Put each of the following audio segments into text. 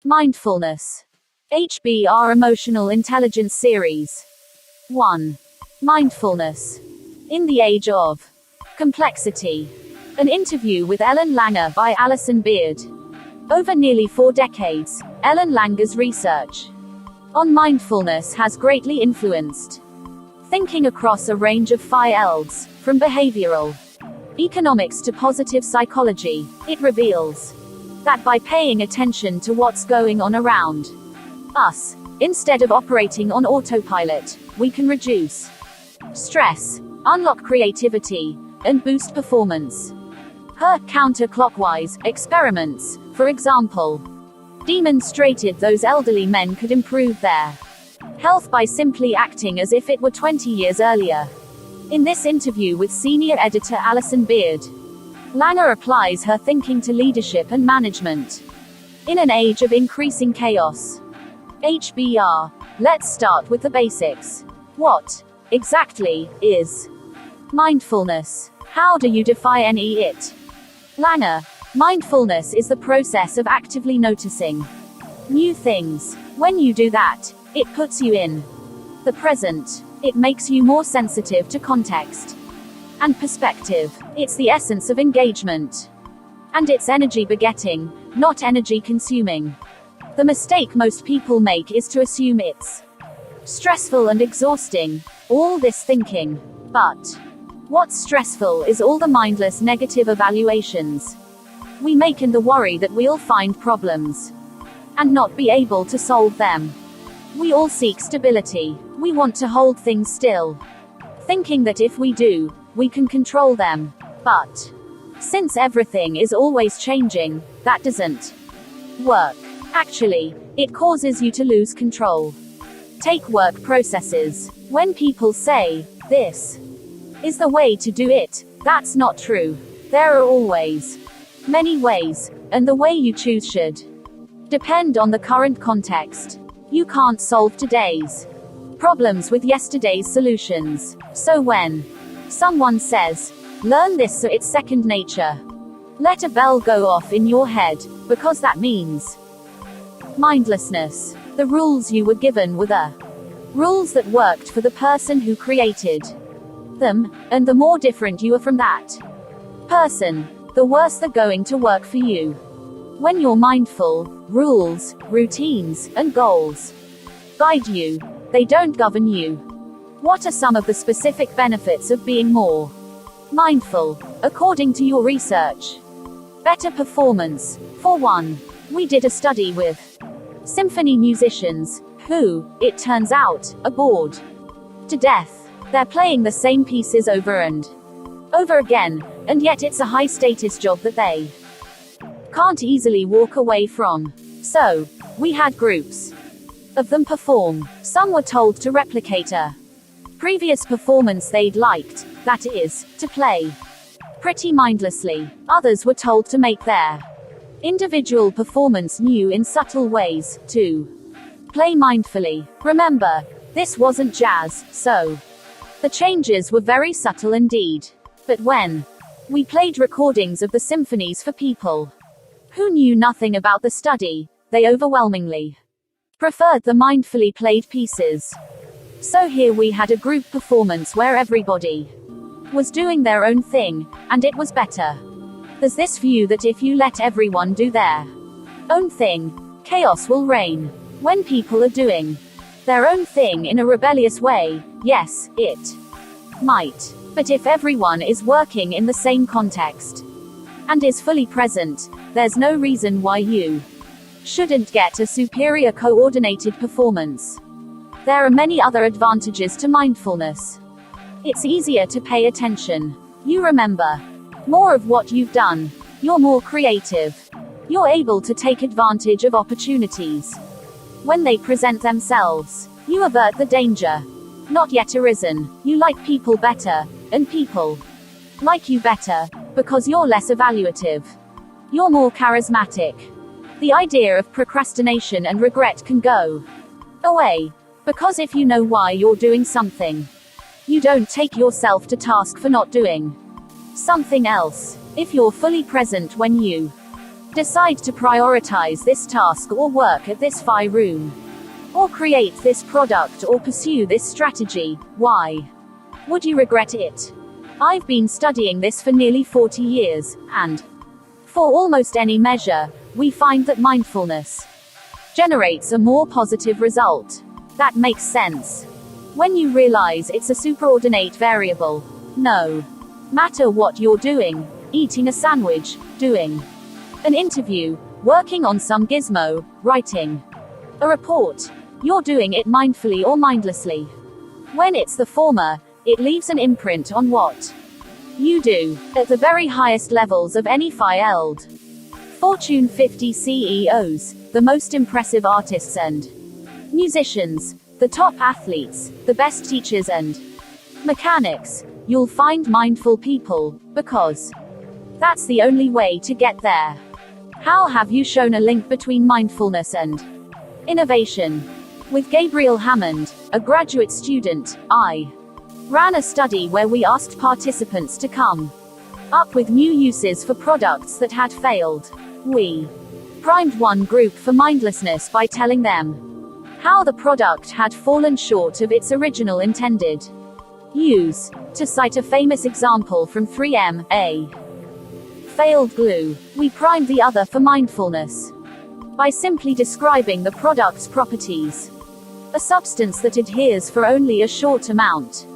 Mindfulness. HBR Emotional Intelligence Series. 1. Mindfulness. In the Age of Complexity. An interview with Ellen Langer by Alison Beard. Over nearly 4 decades, Ellen Langer's research on mindfulness has greatly influenced thinking across a range of fields, from behavioral economics to positive psychology. It reveals that by paying attention to what's going on around us, instead of operating on autopilot, we can reduce stress, unlock creativity, and boost performance. Her counterclockwise experiments, for example, demonstrated those elderly men could improve their health by simply acting as if it were 20 years earlier. In this interview with senior editor Alison Beard, Langer applies her thinking to leadership and management in an age of increasing chaos. HBR. Let's start with the basics. What exactly is mindfulness? How do you define it? Langer. Mindfulness is the process of actively noticing new things. When you do that, it puts you in the present. It makes you more sensitive to context and perspective. It's the essence of engagement. And it's energy begetting, not energy consuming. The mistake most people make is to assume it's stressful and exhausting, all this thinking. But what's stressful is all the mindless negative evaluations we make and the worry that we'll find problems and not be able to solve them. We all seek stability. We want to hold things still, thinking that if we do, we can control them. But since everything is always changing, that doesn't work. Actually, it causes you to lose control. Take work processes. When people say, "This is the way to do it," that's not true. There are always many ways, and the way you choose should depend on the current context. You can't solve today's problems with yesterday's solutions. So when someone says, "Learn this so it's second nature," let a bell go off in your head, because that means mindlessness. The rules you were given were the rules that worked for the person who created them, and the more different you are from that person, the worse they're going to work for you. When you're mindful, rules, routines, and goals guide you. They don't govern you. What are some of the specific benefits of being more mindful, according to your research? Better performance. For one, we did a study with symphony musicians, who, it turns out, are bored to death. They're playing the same pieces over and over again, and yet it's a high-status job that they can't easily walk away from. So, we had groups of them perform. Some were told to replicate a previous performance they'd liked, that is, to play pretty mindlessly. Others were told to make their individual performance new in subtle ways, to play mindfully. Remember, this wasn't jazz, so the changes were very subtle indeed. But when we played recordings of the symphonies for people who knew nothing about the study, they overwhelmingly preferred the mindfully played pieces. So here we had a group performance where everybody was doing their own thing, and it was better. There's this view that if you let everyone do their own thing, chaos will reign. When people are doing their own thing in a rebellious way, yes, it might. But if everyone is working in the same context and is fully present, there's no reason why you shouldn't get a superior coordinated performance. There are many other advantages to mindfulness. It's easier to pay attention. You remember more of what you've done. You're more creative. You're able to take advantage of opportunities when they present themselves. You avert the danger not yet arisen. You like people better, and people like you better, because you're less evaluative. You're more charismatic. The idea of procrastination and regret can go away, because if you know why you're doing something, you don't take yourself to task for not doing something else. If you're fully present when you Decide to prioritize this task or work at this FI room. Or create this product or pursue this strategy. Why? Would you regret it? I've been studying this for nearly 40 years, and for almost any measure, we find that mindfulness generates a more positive result. That makes sense. When you realize it's a superordinate variable. No matter what you're doing, eating a sandwich, doing an interview, working on some gizmo, writing a report, you're doing it mindfully or mindlessly. When it's the former, it leaves an imprint on what you do, at the very highest levels of any field. Fortune 50 CEOs, the most impressive artists and musicians, the top athletes, the best teachers and mechanics, you'll find mindful people, because that's the only way to get there. How have you shown a link between mindfulness and innovation? With Gabriel Hammond, a graduate student, I ran a study where we asked participants to come up with new uses for products that had failed. We primed one group for mindlessness by telling them how the product had fallen short of its original intended use. To cite a famous example from 3M, a failed glue, we primed the other for mindfulness by simply describing the product's properties. A substance that adheres for only a short amount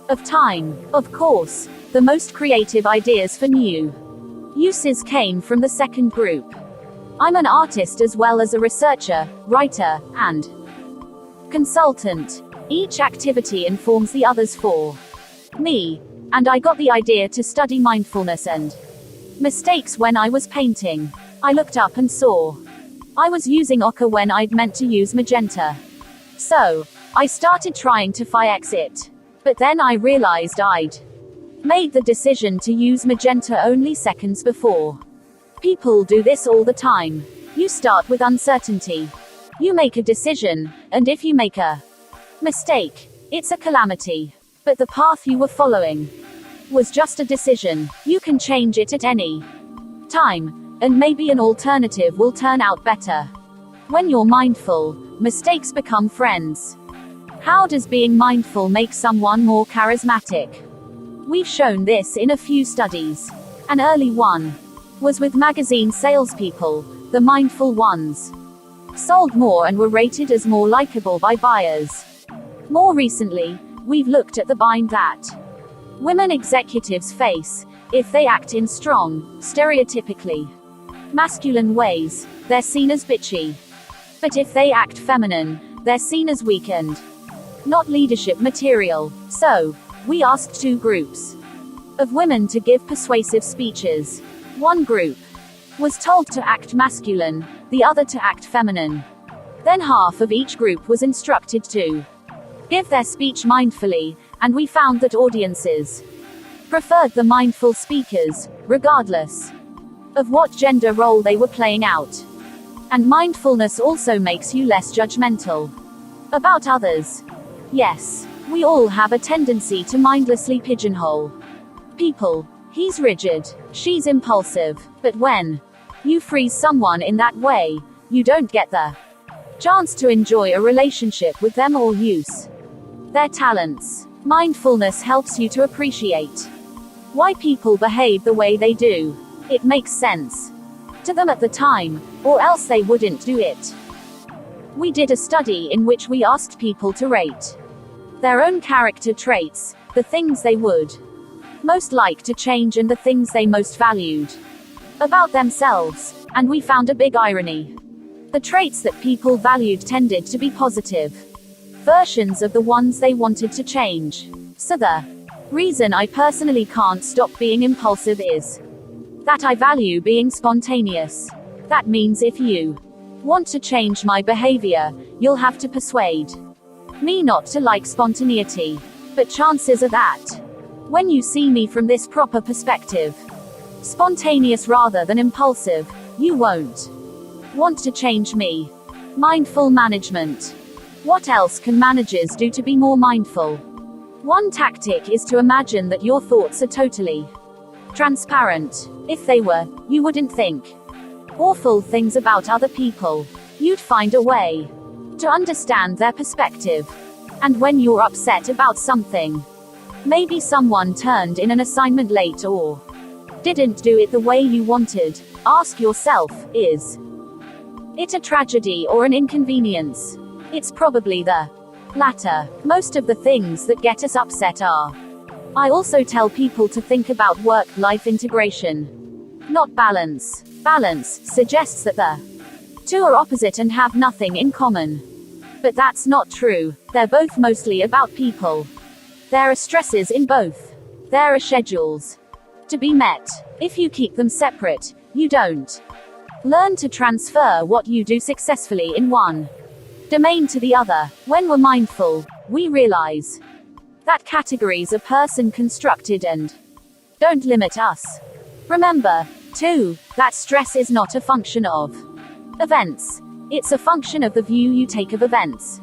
of time. Of course, the most creative ideas for new uses came from the second group. I'm an artist as well as a researcher, writer, and consultant. Each activity informs the others for me, and I got the idea to study mindfulness and mistakes when I was painting. I looked up and saw I was using ochre when I'd meant to use magenta. So, I started trying to fix it. But then I realized I'd made the decision to use magenta only seconds before. People do this all the time. You start with uncertainty. You make a decision, and if you make a mistake, it's a calamity. But the path you were following was just a decision. You can change it at any time, and maybe an alternative will turn out better. When you're mindful, mistakes become friends. How does being mindful make someone more charismatic? We've shown this in a few studies. An early one was with magazine salespeople. The mindful ones sold more and were rated as more likable by buyers. More recently, we've looked at the bind that women executives face if they act in strong, stereotypically masculine ways. They're seen as bitchy. But if they act feminine, they're seen as weak and not leadership material. So, we asked two groups of women to give persuasive speeches. One group was told to act masculine, the other to act feminine. Then half of each group was instructed to give their speech mindfully, and we found that audiences preferred the mindful speakers, regardless of what gender role they were playing out. And mindfulness also makes you less judgmental about others. Yes, we all have a tendency to mindlessly pigeonhole people. He's rigid, she's impulsive. But when you freeze someone in that way, you don't get the chance to enjoy a relationship with them or use their talents. Mindfulness helps you to appreciate why people behave the way they do. It makes sense to them at the time, or else they wouldn't do it. We did a study in which we asked people to rate their own character traits, the things they would most like to change and the things they most valued about themselves, and we found a big irony. The traits that people valued tended to be positive versions of the ones they wanted to change. So the reason I personally can't stop being impulsive is that I value being spontaneous. That means if you want to change my behavior, you'll have to persuade me not to like spontaneity. But chances are that when you see me from this proper perspective, spontaneous rather than impulsive, you won't want to change me. Mindful management. What else can managers do to be more mindful? One tactic is to imagine that your thoughts are totally transparent. If they were, you wouldn't think awful things about other people, you'd find a way to understand their perspective. And when you're upset about something, maybe someone turned in an assignment late or didn't do it the way you wanted, ask yourself, is it a tragedy or an inconvenience? It's probably the latter. Most of the things that get us upset are. I also tell people to think about work-life integration, not balance. Balance suggests that the two are opposite and have nothing in common. But that's not true. They're both mostly about people. There are stresses in both. There are schedules to be met. If you keep them separate, you don't learn to transfer what you do successfully in one domain to the other. When we're mindful, we realize that categories are person constructed and don't limit us. Remember, too, that stress is not a function of events. It's a function of the view you take of events.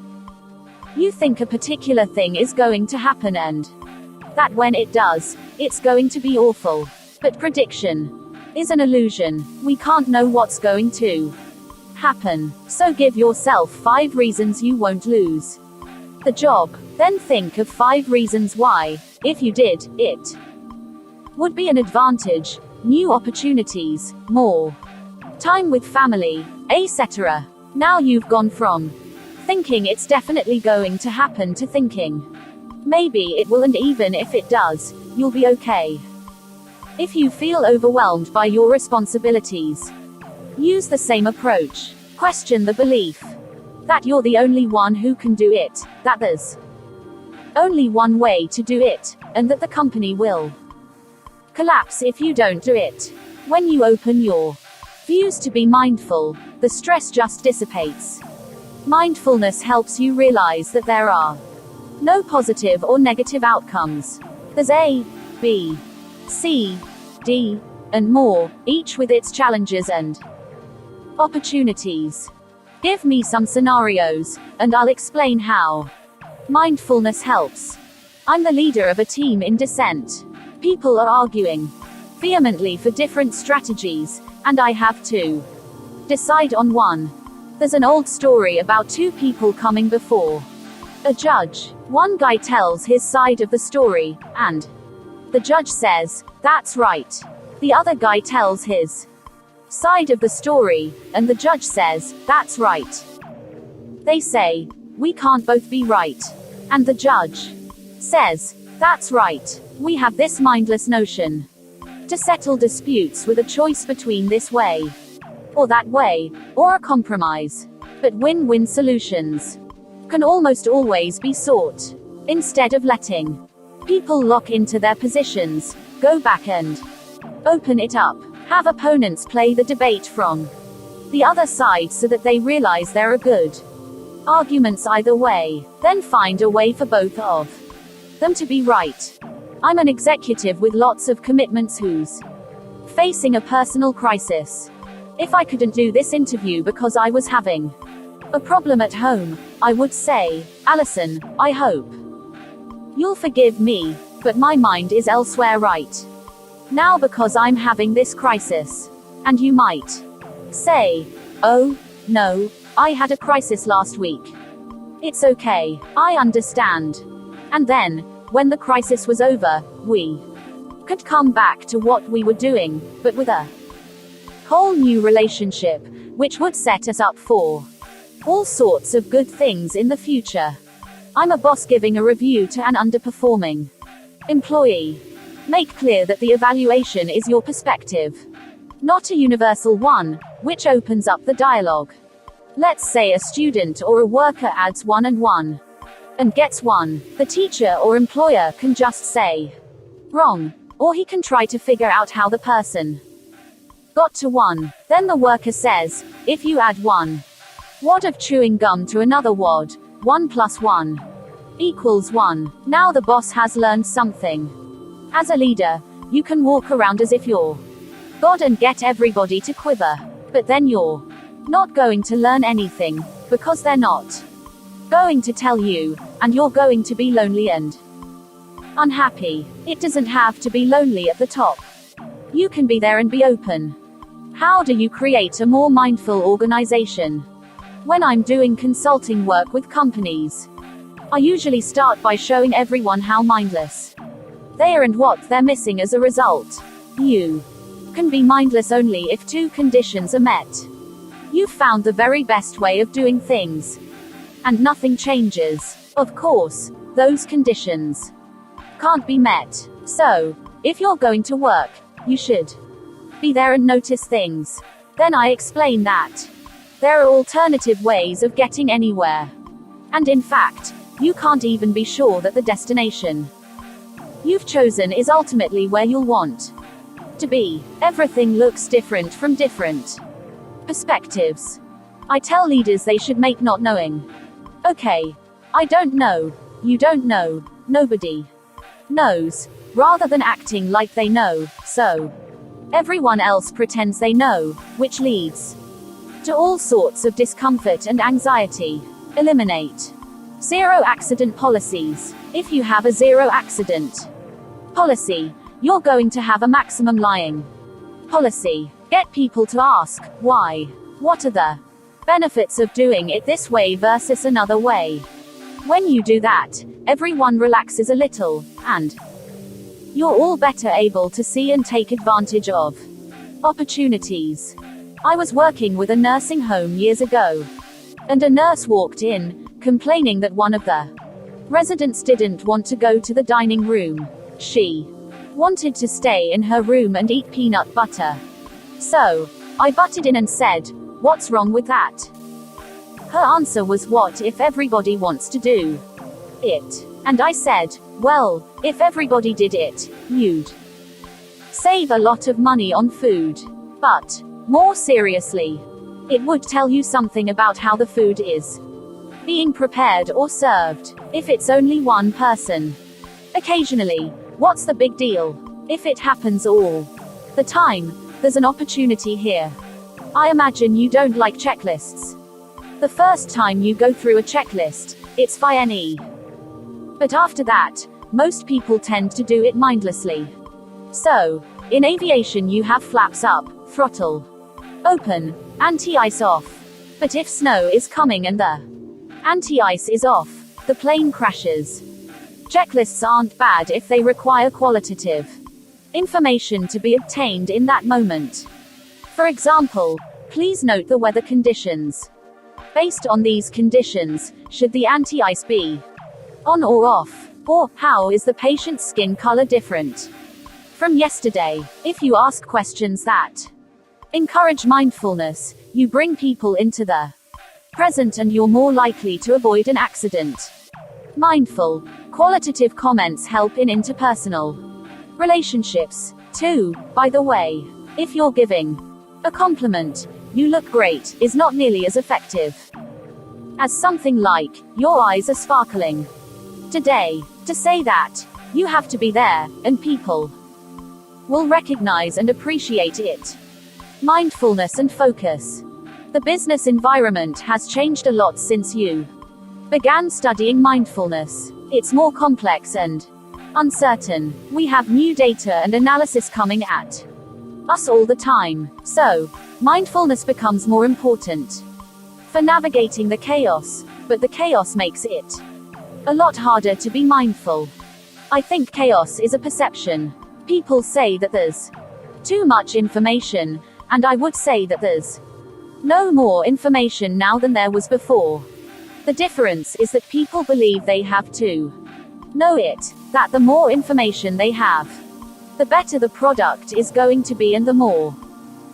You think a particular thing is going to happen and that when it does, it's going to be awful. But prediction is an illusion. We can't know what's going to happen. So give yourself 5 reasons you won't lose the job. Then think of 5 reasons why, if you did, it would be an advantage, new opportunities, more time with family, etc. Now you've gone from thinking it's definitely going to happen to thinking maybe it will, and even if it does, you'll be okay. If you feel overwhelmed by your responsibilities, use the same approach. Question the belief that you're the only one who can do it, that there's only one way to do it, and that the company will collapse if you don't do it. When you open your views to be mindful, the stress just dissipates. Mindfulness helps you realize that there are no positive or negative outcomes. There's A, B, C, D, and more, each with its challenges and opportunities. Give me some scenarios, and I'll explain how mindfulness helps. I'm the leader of a team in dissent. People are arguing vehemently for different strategies, and I have to decide on one. There's an old story about 2 people coming before a judge. One guy tells his side of the story, and the judge says, "That's right." The other guy tells his side of the story, and the judge says, "That's right." They say, "We can't both be right." And the judge says, "That's right. We have this mindless notion to settle disputes with a choice between this way or that way, or a compromise. But win-win solutions can almost always be sought. Instead of letting people lock into their positions, go back and open it up. Have opponents play the debate from the other side so that they realize there are good arguments either way. Then find a way for both of them to be right. I'm an executive with lots of commitments who's facing a personal crisis. If I couldn't do this interview because I was having a problem at home, I would say, "Alison, I hope you'll forgive me, but my mind is elsewhere right now because I'm having this crisis." And you might say, "Oh, no, I had a crisis last week. It's okay, I understand." And then, when the crisis was over, we could come back to what we were doing, but with a whole new relationship, which would set us up for all sorts of good things in the future. I'm a boss giving a review to an underperforming employee. Make clear that the evaluation is your perspective, not a universal one, which opens up the dialogue. Let's say a student or a worker adds 1 and 1 and gets 1. The teacher or employer can just say wrong, or he can try to figure out how the person got to 1. Then the worker says, "If you add 1 wad of chewing gum to another wad, 1 plus 1 equals 1. Now the boss has learned something. As a leader, you can walk around as if you're God and get everybody to quiver. But then you're not going to learn anything, because they're not going to tell you, and you're going to be lonely and unhappy. It doesn't have to be lonely at the top. You can be there and be open How do you create a more mindful organization? When I'm doing consulting work with companies, I usually start by showing everyone how mindless they are and what they're missing as a result. You can be mindless only if two conditions are met. You've found the very best way of doing things, and nothing changes. Of course, those conditions can't be met. So, if you're going to work, you should be there and notice things. Then I explain that there are alternative ways of getting anywhere. And in fact, you can't even be sure that the destination you've chosen is ultimately where you'll want to be. Everything looks different from different perspectives. I tell leaders they should make not knowing okay. I don't know. You don't know. Nobody knows. Rather than acting like they know, so everyone else pretends they know, which leads to all sorts of discomfort and anxiety. Eliminate zero accident policies. If you have a zero accident policy, you're going to have a maximum lying policy. Get people to ask, why? What are the benefits of doing it this way versus another way? When you do that, everyone relaxes a little, and you're all better able to see and take advantage of opportunities. I was working with a nursing home years ago, and a nurse walked in, complaining that one of the residents didn't want to go to the dining room. She wanted to stay in her room and eat peanut butter. So, I butted in and said, "What's wrong with that?" Her answer was, "What if everybody wants to do it?" And I said, "Well, if everybody did it, you'd save a lot of money on food. But, more seriously, it would tell you something about how the food is being prepared or served. If it's only one person occasionally, what's the big deal? If it happens all the time, there's an opportunity here." I imagine you don't like checklists. The first time you go through a checklist, it's fine. But after that, most people tend to do it mindlessly. So, in aviation you have flaps up, throttle open, anti-ice off. But if snow is coming and the anti-ice is off, the plane crashes. Checklists aren't bad if they require qualitative information to be obtained in that moment. For example, please note the weather conditions. Based on these conditions, should the anti-ice be on or off? Or, how is the patient's skin color different from yesterday? If you ask questions that encourage mindfulness, you bring people into the present and you're more likely to avoid an accident. Mindful, qualitative comments help in interpersonal relationships. Too, by the way, if you're giving a compliment, "You look great," is not nearly as effective as something like, "Your eyes are sparkling today." To say that, you have to be there, and people will recognize and appreciate it. Mindfulness and focus. The business environment has changed a lot since you began studying mindfulness. It's more complex and uncertain. We have new data and analysis coming at us all the time. So, mindfulness becomes more important for navigating the chaos, but the chaos makes it a lot harder to be mindful. I think chaos is a perception. People say that there's too much information, and I would say that there's no more information now than there was before. The difference is that people believe they have to know it, that the more information they have, the better the product is going to be and the more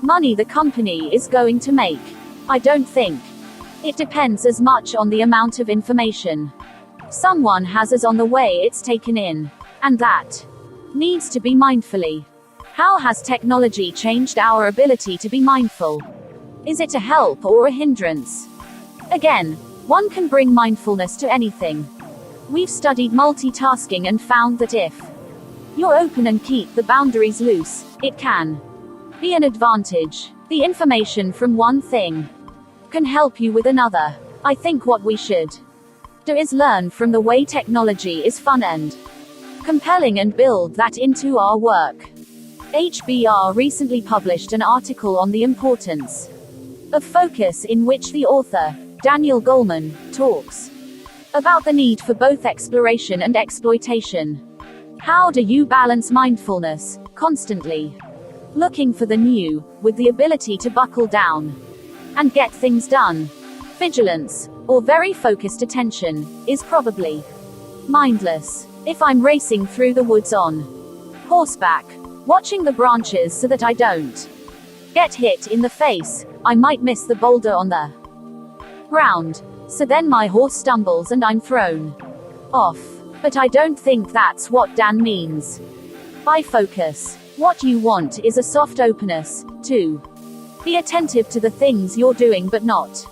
money the company is going to make. I don't think it depends as much on the amount of information someone has as on the way it's taken in. And that needs to be mindfully. How has technology changed our ability to be mindful? Is it a help or a hindrance? Again, one can bring mindfulness to anything. We've studied multitasking and found that if you're open and keep the boundaries loose, it can be an advantage. The information from one thing can help you with another. I think what we should do is learn from the way technology is fun and compelling and build that into our work. HBR recently published an article on the importance of focus, in which the author, Daniel Goleman, talks about the need for both exploration and exploitation. How do you balance mindfulness, constantly looking for the new, with the ability to buckle down and get things done? Vigilance, or very focused attention, is probably mindless. If I'm racing through the woods on horseback, watching the branches so that I don't get hit in the face, I might miss the boulder on the ground. So then my horse stumbles and I'm thrown off. But I don't think that's what Dan means by focus. What you want is a soft openness to be attentive to the things you're doing, but not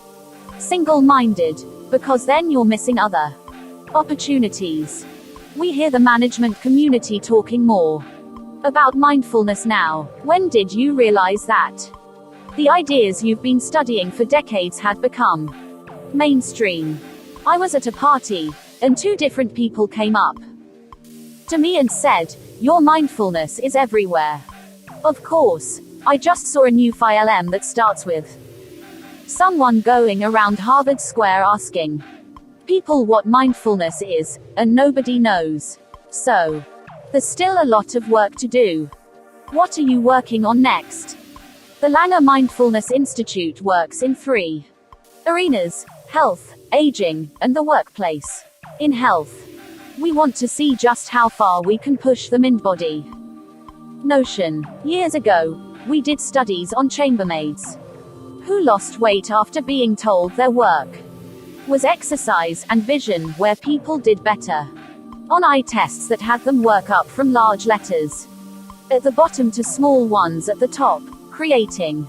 single-minded, because then you're missing other opportunities. We hear the management community talking more about mindfulness now. When did you realize that the ideas you've been studying for decades had become mainstream? I was at a party, and two different people came up to me and said, "Your mindfulness is everywhere." Of course, I just saw a new film that starts with someone going around Harvard Square asking people what mindfulness is, and nobody knows. So, there's still a lot of work to do. What are you working on next? The Langer Mindfulness Institute works in 3 arenas: health, aging, and the workplace. In health, we want to see just how far we can push the mind-body notion. Years ago, we did studies on chambermaids who lost weight after being told their work was exercise, and vision, where people did better on eye tests that had them work up from large letters at the bottom to small ones at the top, creating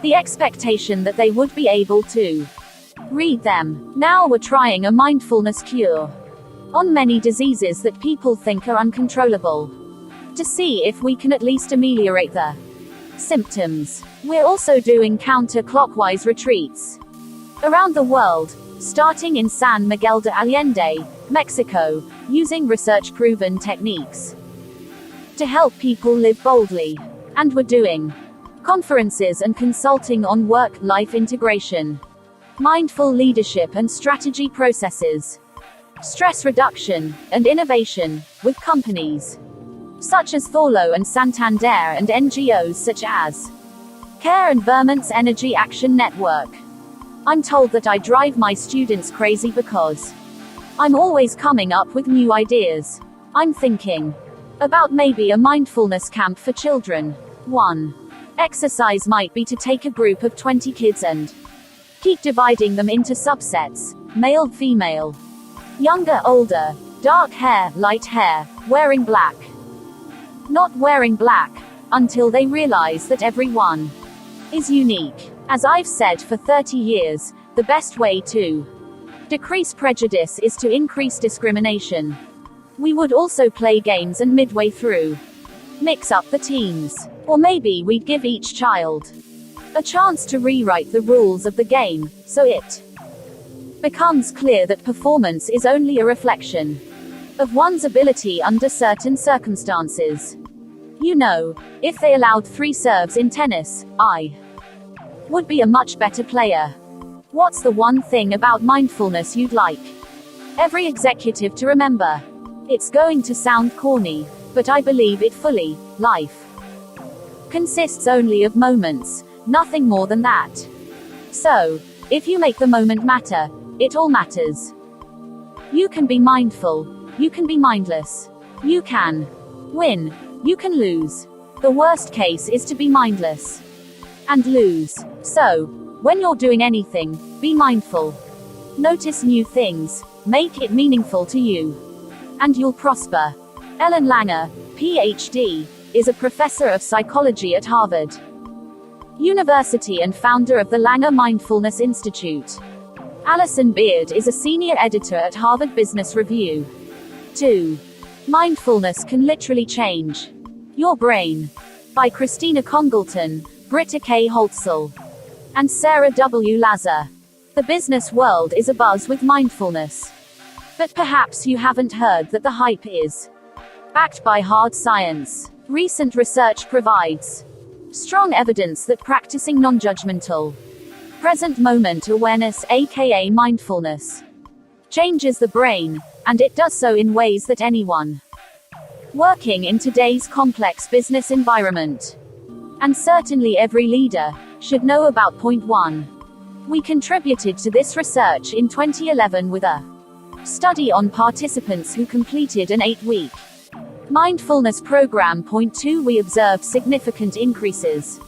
the expectation that they would be able to read them. Now we're trying a mindfulness cure on many diseases that people think are uncontrollable, to see if we can at least ameliorate the symptoms. We're also doing counter-clockwise retreats around the world, starting in San Miguel de Allende, Mexico, using research-proven techniques to help people live boldly. And we're doing conferences and consulting on work-life integration, mindful leadership and strategy processes, stress reduction, and innovation, with companies such as Thorlo and Santander, and NGOs such as CARE and Vermont's Energy Action Network. I'm told that I drive my students crazy because I'm always coming up with new ideas. I'm thinking about maybe a mindfulness camp for children. 1 exercise might be to take a group of 20 kids and keep dividing them into subsets: male, female, younger, older, dark hair, light hair, wearing black, not wearing black, until they realize that everyone is unique. As I've said for 30 years, the best way to decrease prejudice is to increase discrimination. We would also play games and midway through mix up the teams. Or maybe we'd give each child a chance to rewrite the rules of the game, so it becomes clear that performance is only a reflection of one's ability under certain circumstances. You know, if they allowed 3 serves in tennis, I would be a much better player. What's the one thing about mindfulness you'd like every executive to remember? It's going to sound corny, but I believe it fully. Life consists only of moments, nothing more than that. So, if you make the moment matter, it all matters. You can be mindful, you can be mindless. You can win, you can lose. The worst case is to be mindless and lose. So, when you're doing anything, be mindful. Notice new things, make it meaningful to you, and you'll prosper. Ellen Langer, PhD, is a professor of psychology at Harvard University and founder of the Langer Mindfulness Institute. Alison Beard is a senior editor at Harvard Business Review. 2. Mindfulness can literally change your brain. By Christina Congleton, Britta K. Holtzel, and Sarah W. Lazar. The business world is abuzz with mindfulness. But perhaps you haven't heard that the hype is backed by hard science. Recent research provides strong evidence that practicing non-judgmental, present moment awareness, aka mindfulness, changes the brain, and it does so in ways that anyone working in today's complex business environment, and certainly every leader, should know about. Point 1. We contributed to this research in 2011 with a study on participants who completed an 8-week mindfulness program. Point 2. We observed significant increases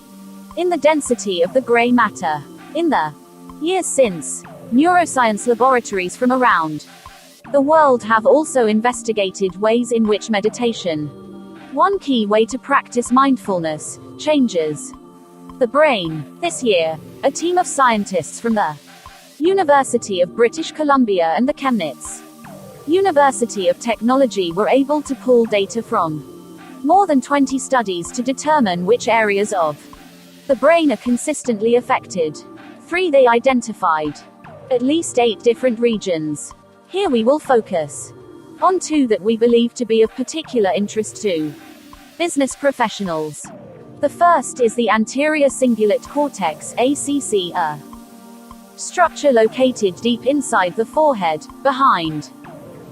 in the density of the gray matter. In the years since, neuroscience laboratories from around the world have also investigated ways in which meditation, one key way to practice mindfulness, changes the brain. This year, a team of scientists from the University of British Columbia and the Chemnitz University of Technology were able to pull data from more than 20 studies to determine which areas of the brain are consistently affected. 3. They identified at least 8 different regions. Here we will focus on 2 that we believe to be of particular interest to business professionals. The first is the anterior cingulate cortex, ACC, a structure located deep inside the forehead, behind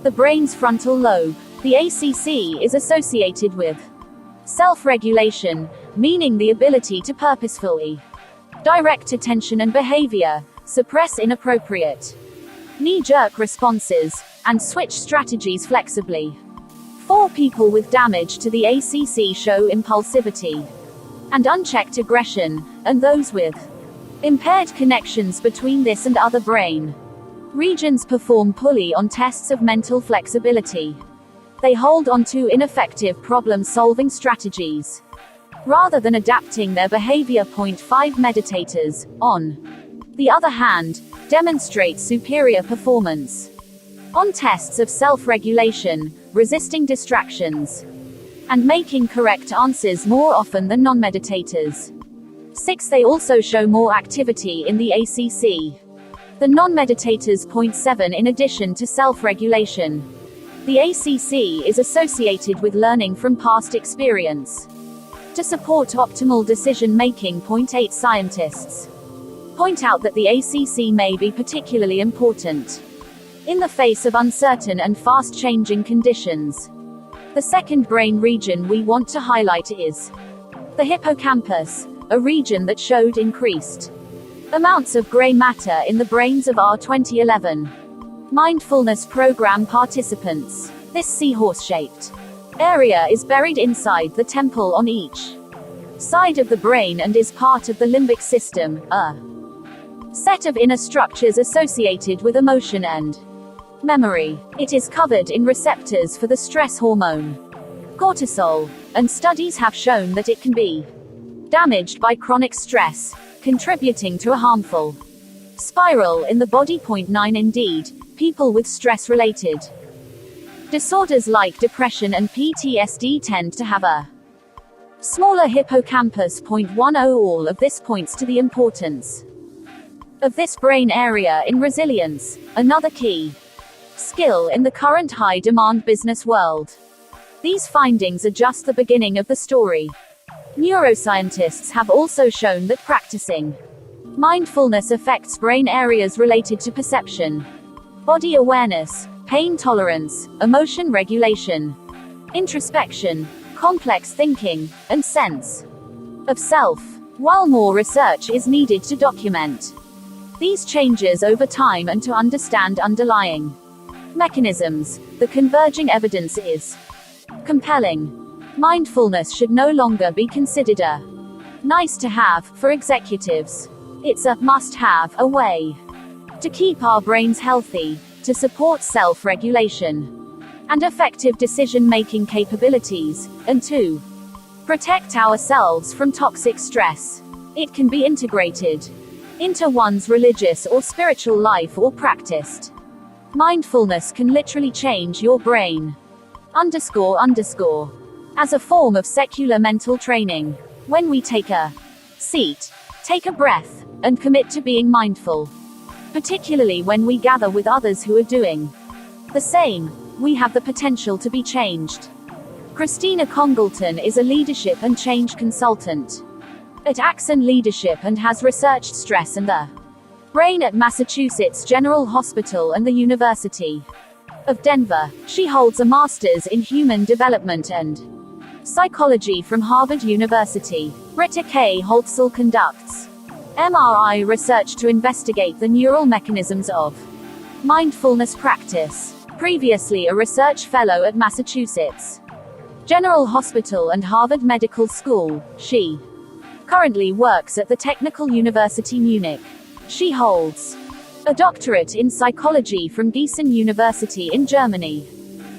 the brain's frontal lobe. The ACC is associated with self-regulation, meaning the ability to purposefully direct attention and behavior, suppress inappropriate knee-jerk responses, and switch strategies flexibly. 4. People with damage to the ACC show impulsivity and unchecked aggression, and those with impaired connections between this and other brain regions perform poorly on tests of mental flexibility. They hold on to ineffective problem-solving strategies rather than adapting their behavior. Point 5. Meditators, on the other hand, demonstrate superior performance on tests of self-regulation, resisting distractions, and making correct answers more often than non-meditators. 6. They also show more activity in the ACC than non-meditators. Point 7. In addition to self-regulation, the ACC is associated with learning from past experience to support optimal decision-making. Point 8. Scientists point out that the ACC may be particularly important in the face of uncertain and fast-changing conditions. The second brain region we want to highlight is the hippocampus, a region that showed increased amounts of gray matter in the brains of our 2011 mindfulness program participants. This seahorse-shaped area is buried inside the temple on each side of the brain and is part of the limbic system, a set of inner structures associated with emotion and memory. It is covered in receptors for the stress hormone cortisol, and studies have shown that it can be damaged by chronic stress, contributing to a harmful spiral in the body. Point 9. Indeed, people with stress-related disorders like depression and PTSD tend to have a smaller hippocampus. Point 10. All of this points to the importance of this brain area in resilience, another key skill in the current high-demand business world. These findings are just the beginning of the story. Neuroscientists have also shown that practicing mindfulness affects brain areas related to perception, body awareness, pain tolerance, emotion regulation, introspection, complex thinking, and sense of self. While more research is needed to document these changes over time and to understand underlying mechanisms, the converging evidence is compelling. Mindfulness should no longer be considered a nice to have for executives. It's a must have, a way to keep our brains healthy, to support self-regulation and effective decision-making capabilities, and to protect ourselves from toxic stress. It can be integrated into one's religious or spiritual life or practiced. Mindfulness can literally change your brain. As a form of secular mental training. When we take a seat, take a breath, and commit to being mindful, particularly when we gather with others who are doing the same, we have the potential to be changed. Christina Congleton is a leadership and change consultant at Axon Leadership and has researched stress and the brain at Massachusetts General Hospital and the University of Denver. She holds a master's in human development and psychology from Harvard University. Rita K. Holtzel conducts MRI research to investigate the neural mechanisms of mindfulness practice. Previously a research fellow at Massachusetts General Hospital and Harvard Medical School, she currently works at the Technical University Munich. She holds a doctorate in psychology from Gießen University in Germany.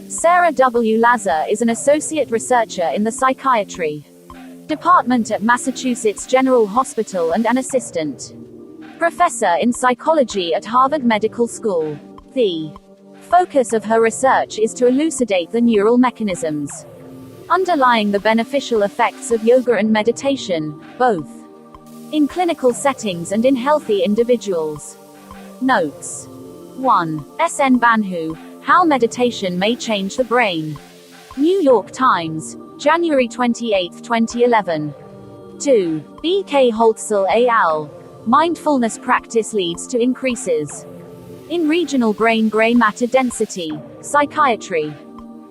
Sarah W. Lazar is an associate researcher in the psychiatry department at Massachusetts General Hospital and an assistant professor in psychology at Harvard Medical School. The focus of her research is to elucidate the neural mechanisms underlying the beneficial effects of yoga and meditation, both in clinical settings and in healthy individuals. Notes. 1. S. N. Banhu, How Meditation May Change the Brain. New York Times, January 28, 2011. 2. B. K. Holtzel et al. Mindfulness Practice Leads to Increases in Regional Brain Gray Matter Density, Psychiatry.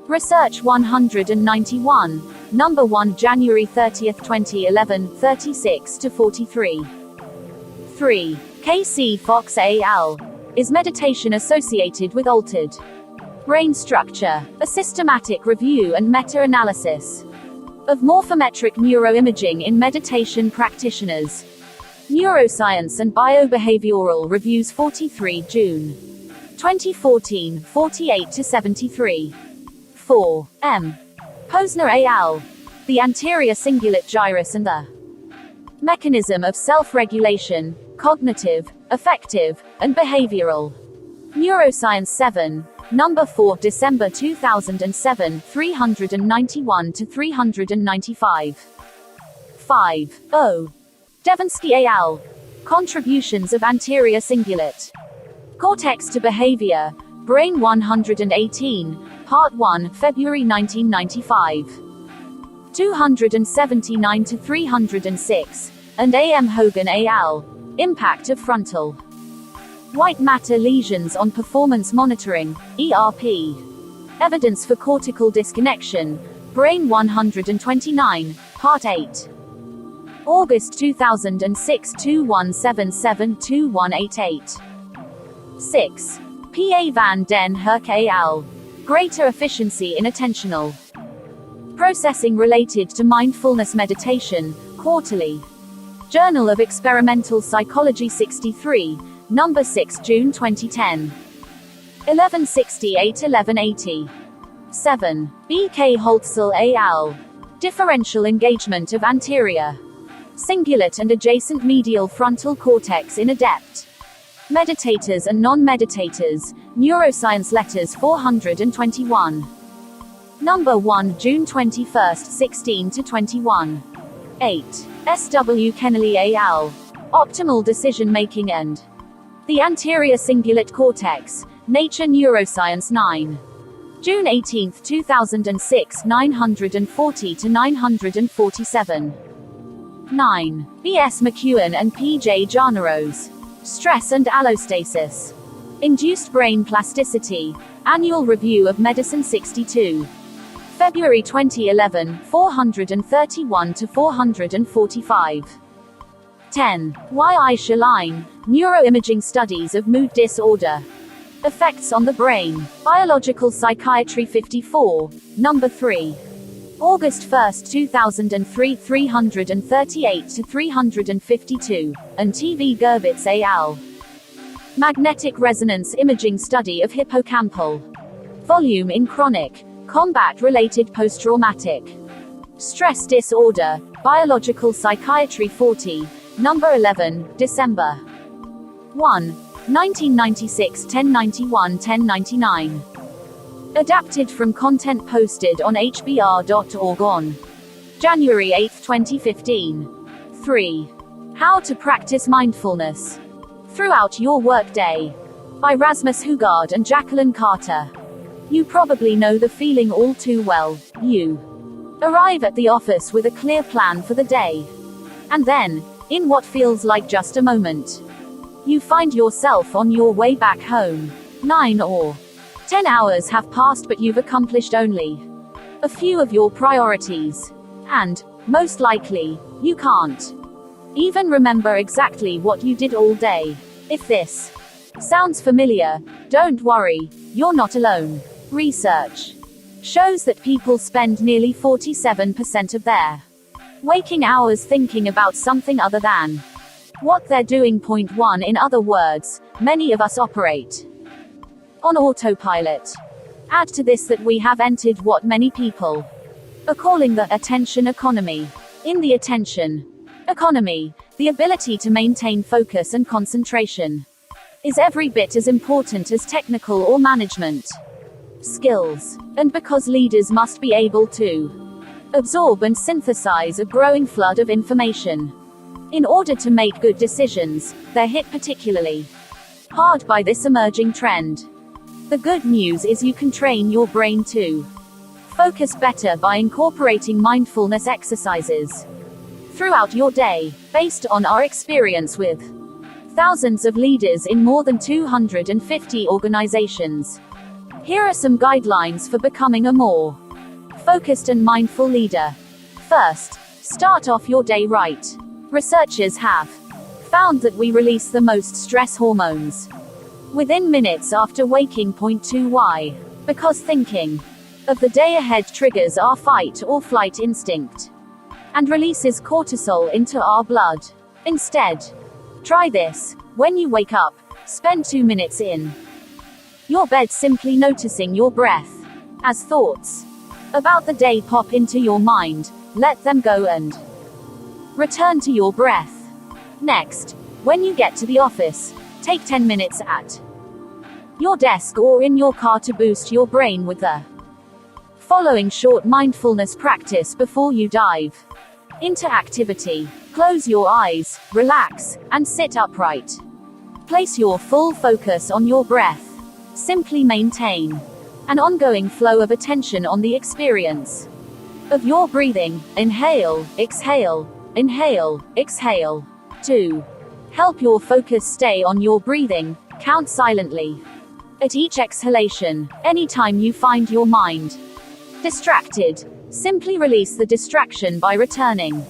Research 191, Number 1, January 30, 2011, 36-43. 3. K. C. Fox et al. Is meditation associated with altered brain structure? A systematic review and meta-analysis of morphometric neuroimaging in meditation practitioners. Neuroscience and Biobehavioral Reviews 43 June 2014, 48-73. 4. M. Posner et al. The Anterior Cingulate Gyrus and the Mechanism of Self-Regulation, Cognitive, Affective, and Behavioral. Neuroscience 7, Number 4, December 2007, 391-395. 5. O. Devonsky et al. Contributions of Anterior Cingulate Cortex to Behavior, Brain 118, Part 1, February 1995. 279-306, and A. M. Hogan et al. Impact of Frontal White Matter Lesions on Performance Monitoring, ERP. Evidence for Cortical Disconnection, Brain 129, Part 8. August 2006 2177-2188. 6. P. A. van den Herk et al. Greater Efficiency in Attentional Processing Related to Mindfulness Meditation, Quarterly. Journal of Experimental Psychology 63, Number 6, June 2010. 1168-1180. 7. B. K. Holtzel et al. Differential Engagement of Anterior Cingulate and Adjacent Medial Frontal Cortex in Adept Meditators and Non-Meditators, Neuroscience Letters 421. Number 1, June 21, 16-21. 8. S. W. Kennelly et al. Optimal Decision-Making and the Anterior Cingulate Cortex, Nature Neuroscience 9. June 18, 2006, 940-947. 9. B. S. McEwen and P. J. Jarnaros. Stress and Allostasis. Induced Brain Plasticity, Annual Review of Medicine 62. February 2011, 431-445. 10. Y. I. Shaline, Neuroimaging Studies of Mood Disorder. Effects on the Brain. Biological Psychiatry 54, Number 3. August 1, 2003, 338-352, and T. V. Gervitz et al. Magnetic Resonance Imaging Study of Hippocampal Volume in Chronic, Combat-Related Post-Traumatic Stress Disorder, Biological Psychiatry 40, Number 11, December 1, 1996, 1091-1099. Adapted from content posted on hbr.org on January 8, 2015. 3. How to Practice Mindfulness Throughout Your Workday. By Rasmus Hugard and Jacqueline Carter. You probably know the feeling all too well. You Arrive at the office with a clear plan for the day. And then, in what feels like just a moment, you find yourself on your way back home. 9 or 10 hours have passed, but you've accomplished only a few of your priorities. And, most likely, you can't even remember exactly what you did all day. If this sounds familiar, don't worry, you're not alone. Research shows that people spend nearly 47% of their waking hours thinking about something other than what they're doing. Point 1. In other words, many of us operate on autopilot. Add to this that we have entered what many people are calling the attention economy. In the attention economy, the ability to maintain focus and concentration is every bit as important as technical or management skills. And because leaders must be able to absorb and synthesize a growing flood of information in order to make good decisions, they're hit particularly hard by this emerging trend. The good news is you can train your brain to focus better by incorporating mindfulness exercises throughout your day. Based on our experience with thousands of leaders in more than 250 organizations, here are some guidelines for becoming a more focused and mindful leader. First, start off your day right. Researchers have found that we release the most stress hormones within minutes after waking. Point 2. Why? Because thinking of the day ahead triggers our fight or flight instinct and releases cortisol into our blood. Instead, try this. When you wake up, spend 2 minutes in your bed simply noticing your breath. As thoughts about the day pop into your mind, let them go and return to your breath. Next, when you get to the office, take 10 minutes at your desk or in your car to boost your brain with the following short mindfulness practice before you dive into activity. Close your eyes, relax, and sit upright. Place your full focus on your breath. Simply maintain an ongoing flow of attention on the experience of your breathing. Inhale, exhale, inhale, exhale. 2. Help your focus stay on your breathing. Count silently at each exhalation. Anytime you find your mind distracted, simply release the distraction by returning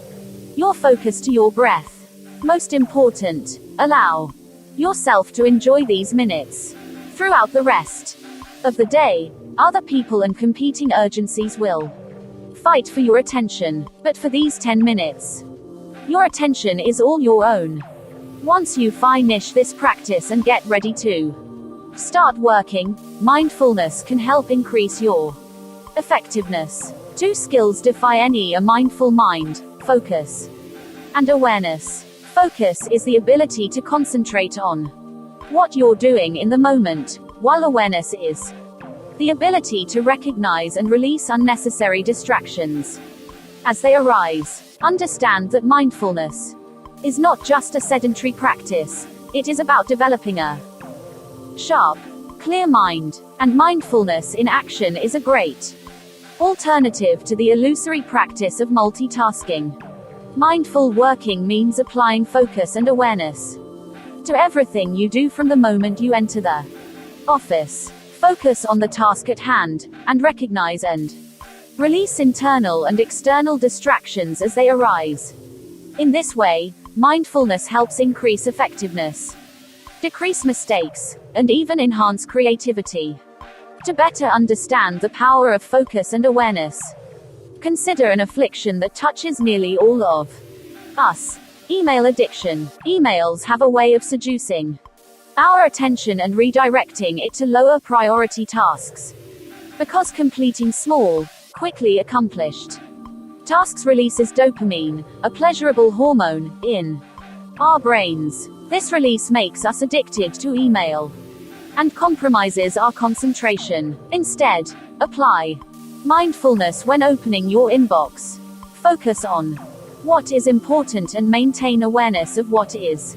your focus to your breath. Most important, allow yourself to enjoy these minutes. Throughout the rest of the day, other people and competing urgencies will fight for your attention, but for these 10 minutes, your attention is all your own. Once you finish this practice and get ready to start working, mindfulness can help increase your effectiveness. 2 skills defy any: a mindful mind, focus, and awareness. Focus is the ability to concentrate on what you're doing in the moment, while awareness is the ability to recognize and release unnecessary distractions as they arise. Understand that mindfulness is not just a sedentary practice, it is about developing a sharp, clear mind, and mindfulness in action is a great alternative to the illusory practice of multitasking. Mindful working means applying focus and awareness to everything you do from the moment you enter the office. Focus on the task at hand, and recognize and release internal and external distractions as they arise. In this way, mindfulness helps increase effectiveness, decrease mistakes, and even enhance creativity. To better understand the power of focus and awareness, consider an affliction that touches nearly all of us: email addiction. Emails have a way of seducing our attention and redirecting it to lower priority tasks. Because completing small, quickly accomplished tasks releases dopamine, a pleasurable hormone, in our brains. This release makes us addicted to email and compromises our concentration. Instead, apply mindfulness when opening your inbox. Focus on what is important and maintain awareness of what is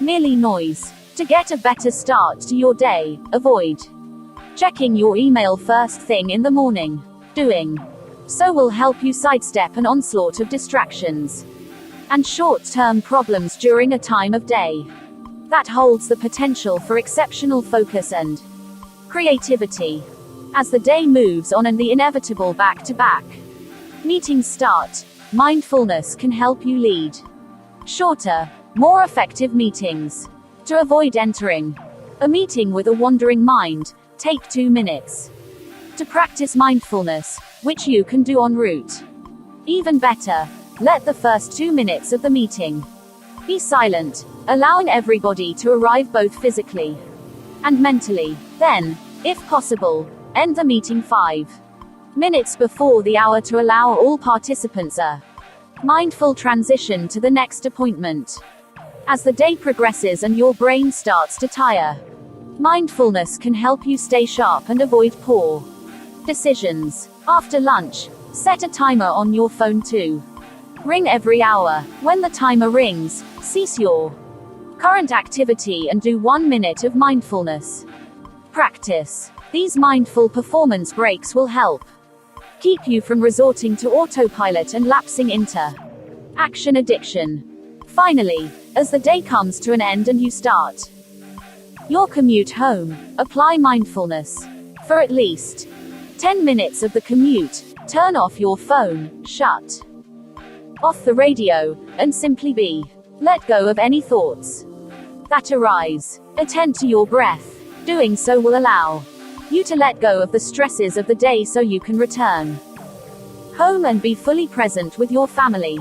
merely noise. To get a better start to your day, avoid checking your email first thing in the morning. Doing So will help you sidestep an onslaught of distractions and short-term problems during a time of day that holds the potential for exceptional focus and creativity. As the day moves on and the inevitable back-to-back meetings start, mindfulness can help you lead shorter, more effective meetings. To avoid entering a meeting with a wandering mind, take 2 minutes to practice mindfulness, which you can do en route. Even better, let the first 2 minutes of the meeting be silent, allowing everybody to arrive both physically and mentally. Then, if possible, end the meeting 5 minutes before the hour to allow all participants a mindful transition to the next appointment. As the day progresses and your brain starts to tire, mindfulness can help you stay sharp and avoid poor decisions. After lunch, set a timer on your phone to ring every hour. When the timer rings, cease your current activity and do 1 minute of mindfulness practice. These mindful performance breaks will help keep you from resorting to autopilot and lapsing into action addiction. Finally, as the day comes to an end and you start your commute home, apply mindfulness. For at least 10 minutes of the commute, turn off your phone, shut off the radio, and simply be. Let go of any thoughts that arise. Attend to your breath. Doing so will allow you to let go of the stresses of the day so you can return home and be fully present with your family.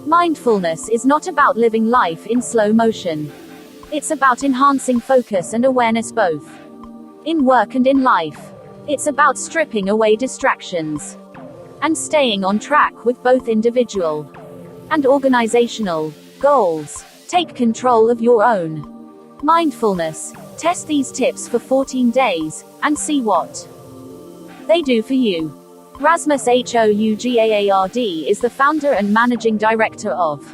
Mindfulness is not about living life in slow motion. It's about enhancing focus and awareness both in work and in life. It's about stripping away distractions and staying on track with both individual and organizational goals. Take control of your own mindfulness. Test these tips for 14 days and see what they do for you. Rasmus Houggaard is the founder and managing director of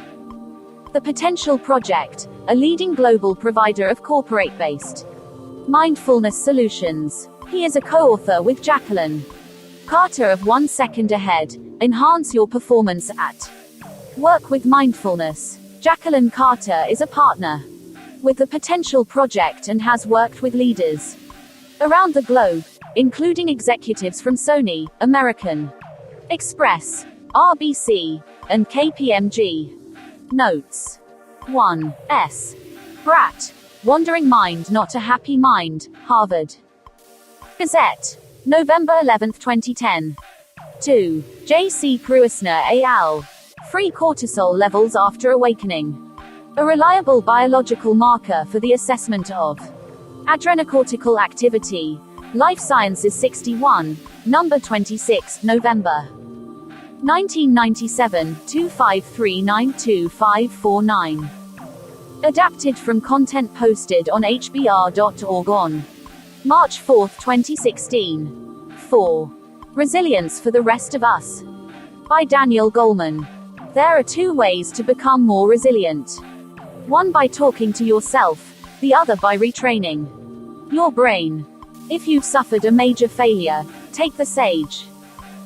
The Potential Project, a leading global provider of corporate-based mindfulness solutions. He is a co-author with Jacqueline Carter of 1 Second Ahead, Enhance Your Performance at Work with Mindfulness. Jacqueline Carter is a partner with The Potential Project and has worked with leaders around the globe, including executives from Sony, American Express, RBC, and KPMG. Notes. 1. S. Bratt. Wandering Mind Not a Happy Mind, Harvard Gazette. November 11, 2010. 2. J.C. Kruisner et al. Free cortisol levels after awakening. A reliable biological marker for the assessment of adrenocortical activity. Life Sciences 61, number 26, November 1997, 253925549. Adapted from content posted on hbr.org on March 4, 2016. 4. Resilience for the Rest of Us. By Daniel Goleman. There are 2 ways to become more resilient. One by talking to yourself, the other by retraining your brain. If you've suffered a major failure, take the sage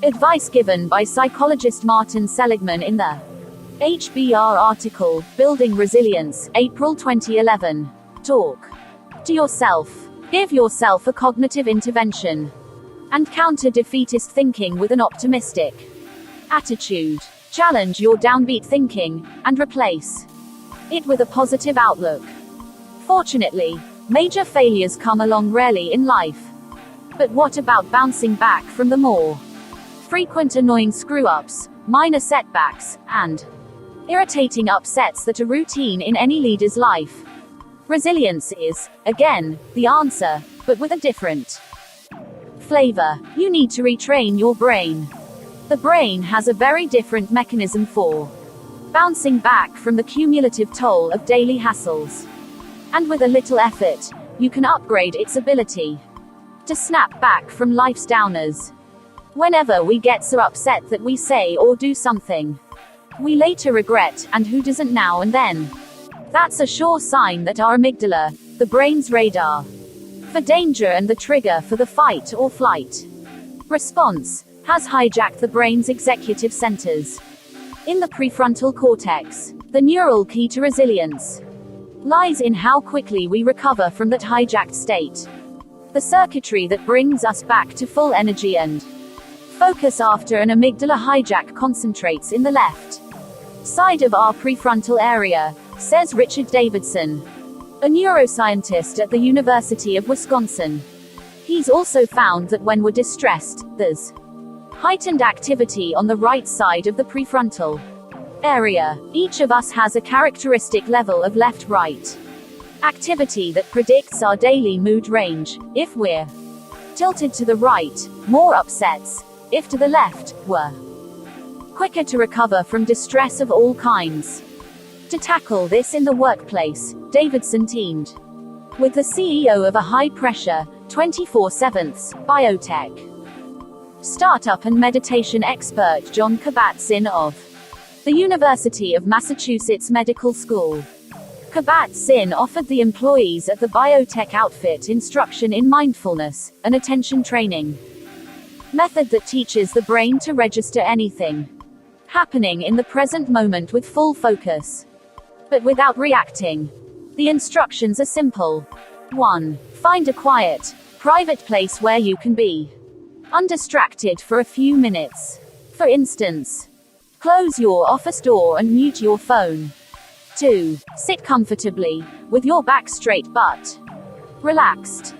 advice given by psychologist Martin Seligman in the HBR article, Building Resilience, April 2011. Talk to yourself. Give yourself a cognitive intervention. And counter defeatist thinking with an optimistic attitude. Challenge your downbeat thinking, and replace it with a positive outlook. Fortunately, major failures come along rarely in life. But what about bouncing back from the more frequent annoying screw-ups, minor setbacks, and irritating upsets that are routine in any leader's life? Resilience is, again, the answer, but with a different flavor. You need to retrain your brain. The brain has a very different mechanism for bouncing back from the cumulative toll of daily hassles. And with a little effort, you can upgrade its ability to snap back from life's downers. Whenever we get so upset that we say or do something we later regret, and who doesn't now and then? That's a sure sign that our amygdala, the brain's radar for danger and the trigger for the fight or flight response, has hijacked the brain's executive centers. In the prefrontal cortex, the neural key to resilience lies in how quickly we recover from that hijacked state. The circuitry that brings us back to full energy and focus after an amygdala hijack concentrates in the left side of our prefrontal area, says Richard Davidson, a neuroscientist at the University of Wisconsin. He's also found that when we're distressed, there's heightened activity on the right side of the prefrontal area. Each of us has a characteristic level of left-right activity that predicts our daily mood range. If we're tilted to the right, more upsets. If to the left, we're quicker to recover from distress of all kinds. To tackle this in the workplace, Davidson teamed with the CEO of a high-pressure, 24/7 biotech startup and meditation expert John Kabat-Zinn of the University of Massachusetts Medical School. Kabat-Zinn offered the employees at the biotech outfit instruction in mindfulness, an attention training method that teaches the brain to register anything happening in the present moment with full focus, but without reacting. The instructions are simple. 1. Find a quiet, private place where you can be undistracted for a few minutes. For instance, close your office door and mute your phone. 2. Sit comfortably, with your back straight but relaxed.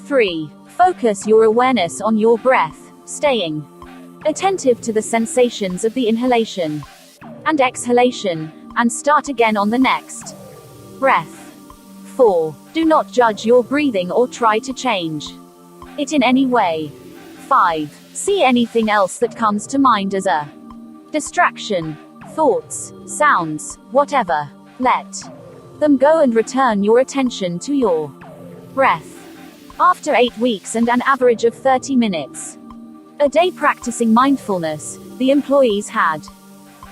3. Focus your awareness on your breath, staying attentive to the sensations of the inhalation and exhalation, and start again on the next breath. 4. Do not judge your breathing or try to change it in any way. 5. See anything else that comes to mind as a distraction, thoughts, sounds, whatever. Let them go and return your attention to your breath. After 8 weeks and an average of 30 minutes a day practicing mindfulness, the employees had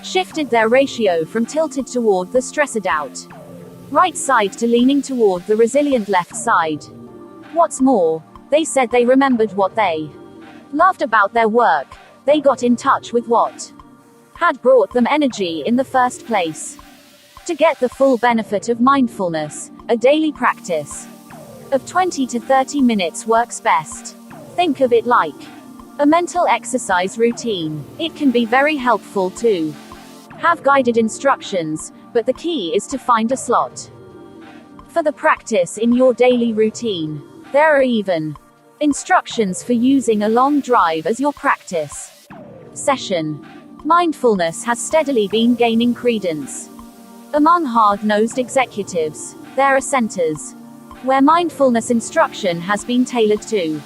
shifted their ratio from tilted toward the stressed out right side to leaning toward the resilient left side. What's more, they said they remembered what they loved about their work. They got in touch with what had brought them energy in the first place. To get the full benefit of mindfulness, a daily practice of 20 to 30 minutes works best. Think of it like a mental exercise routine. It can be very helpful to have guided instructions, but the key is to find a slot for the practice in your daily routine. There are even instructions for using a long drive as your practice session. Mindfulness has steadily been gaining credence among hard-nosed executives. There are centers where mindfulness instruction has been tailored to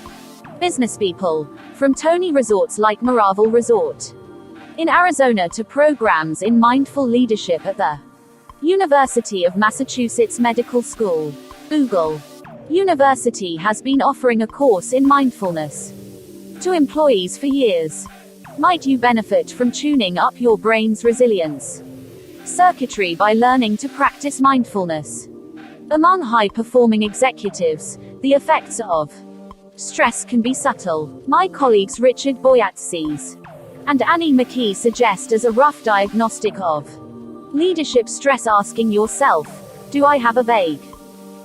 business people, from Tony resorts like Maraval Resort in Arizona to programs in mindful leadership at the University of Massachusetts Medical School. Google University has been offering a course in mindfulness to employees for years. Might you benefit from tuning up your brain's resilience circuitry by learning to practice mindfulness? Among high-performing executives, the effects of stress can be subtle. My colleagues Richard Boyatzis and Annie McKee suggest as a rough diagnostic of leadership stress asking yourself, do I have a vague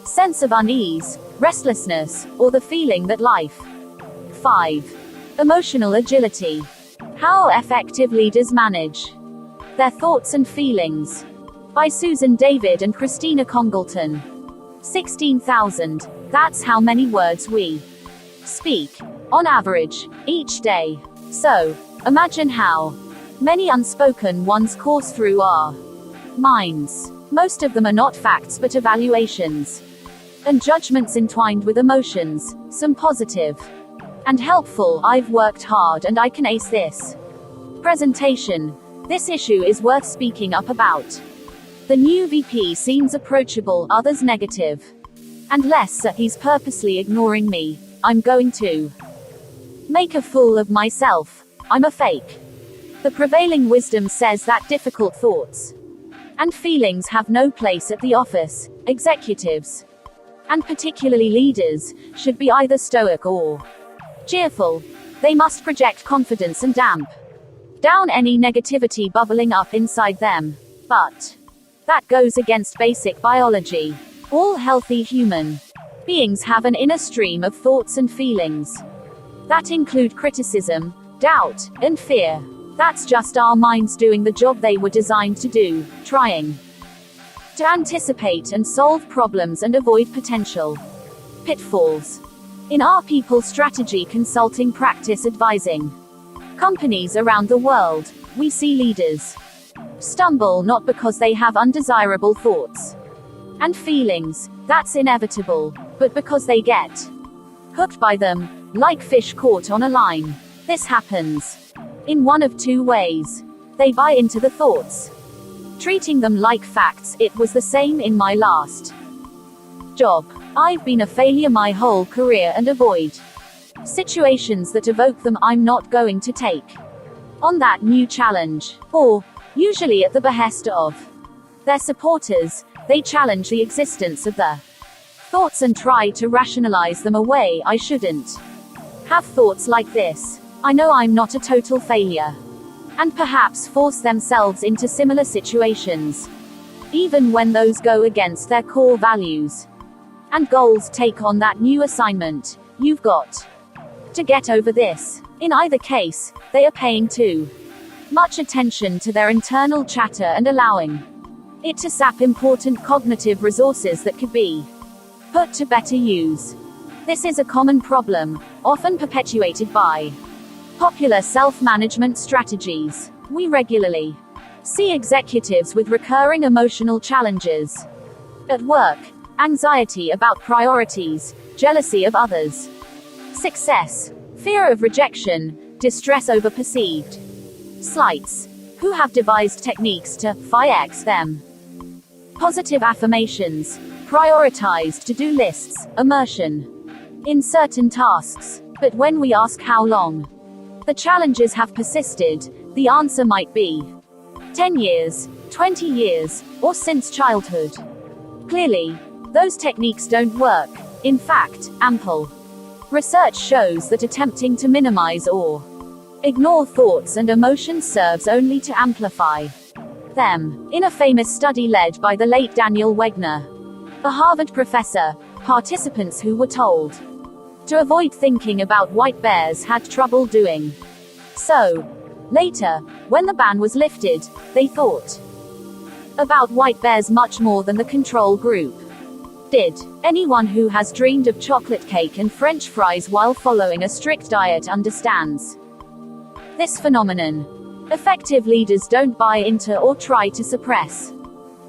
sense of unease, restlessness, or the feeling that life? 5. Emotional agility. How effective leaders manage their thoughts and feelings. By Susan David and Christina Congleton. 16,000. That's how many words we speak, on average, each day. So, imagine how many unspoken ones course through our minds. Most of them are not facts but evaluations and judgments entwined with emotions, some positive and helpful. I've worked hard and I can ace this presentation. This issue is worth speaking up about. The new VP seems approachable, others negative. And less, he's purposely ignoring me. I'm going to make a fool of myself. I'm a fake. The prevailing wisdom says that difficult thoughts and feelings have no place at the office. Executives, and particularly leaders, should be either stoic or cheerful. They must project confidence and damp down any negativity bubbling up inside them. But that goes against basic biology. All healthy human beings have an inner stream of thoughts and feelings that include criticism, doubt, and fear. That's just our minds doing the job they were designed to do, trying to anticipate and solve problems and avoid potential pitfalls. In our people strategy consulting practice advising companies around the world, we see leaders stumble not because they have undesirable thoughts and feelings, that's inevitable, but because they get hooked by them, like fish caught on a line. This happens in one of two ways. They buy into the thoughts, treating them like facts. It was the same in my last job. I've been a failure my whole career and avoid situations that evoke them. I'm not going to take on that new challenge. Or, usually at the behest of their supporters, they challenge the existence of the thoughts and try to rationalize them away. I shouldn't have thoughts like this. I know I'm not a total failure. And perhaps force themselves into similar situations, even when those go against their core values and goals. Take on that new assignment. You've got to get over this. In either case, they are paying too much attention to their internal chatter and allowing it to sap important cognitive resources that could be put to better use. This is a common problem, often perpetuated by popular self-management strategies. We regularly see executives with recurring emotional challenges at work, anxiety about priorities, jealousy of others' success, fear of rejection, distress over perceived slights, who have devised techniques to 5x them. Positive affirmations, prioritized to-do lists, immersion in certain tasks. But when we ask how long the challenges have persisted, the answer might be 10 years, 20 years, or since childhood. Clearly, those techniques don't work. In fact, ample research shows that attempting to minimize or ignore thoughts and emotions serves only to amplify them. In a famous study led by the late Daniel Wegner, a Harvard professor, participants who were told to avoid thinking about white bears had trouble doing so. Later, when the ban was lifted, they thought about white bears much more than the control group did. Anyone who has dreamed of chocolate cake and French fries while following a strict diet understands this phenomenon. Effective leaders don't buy into or try to suppress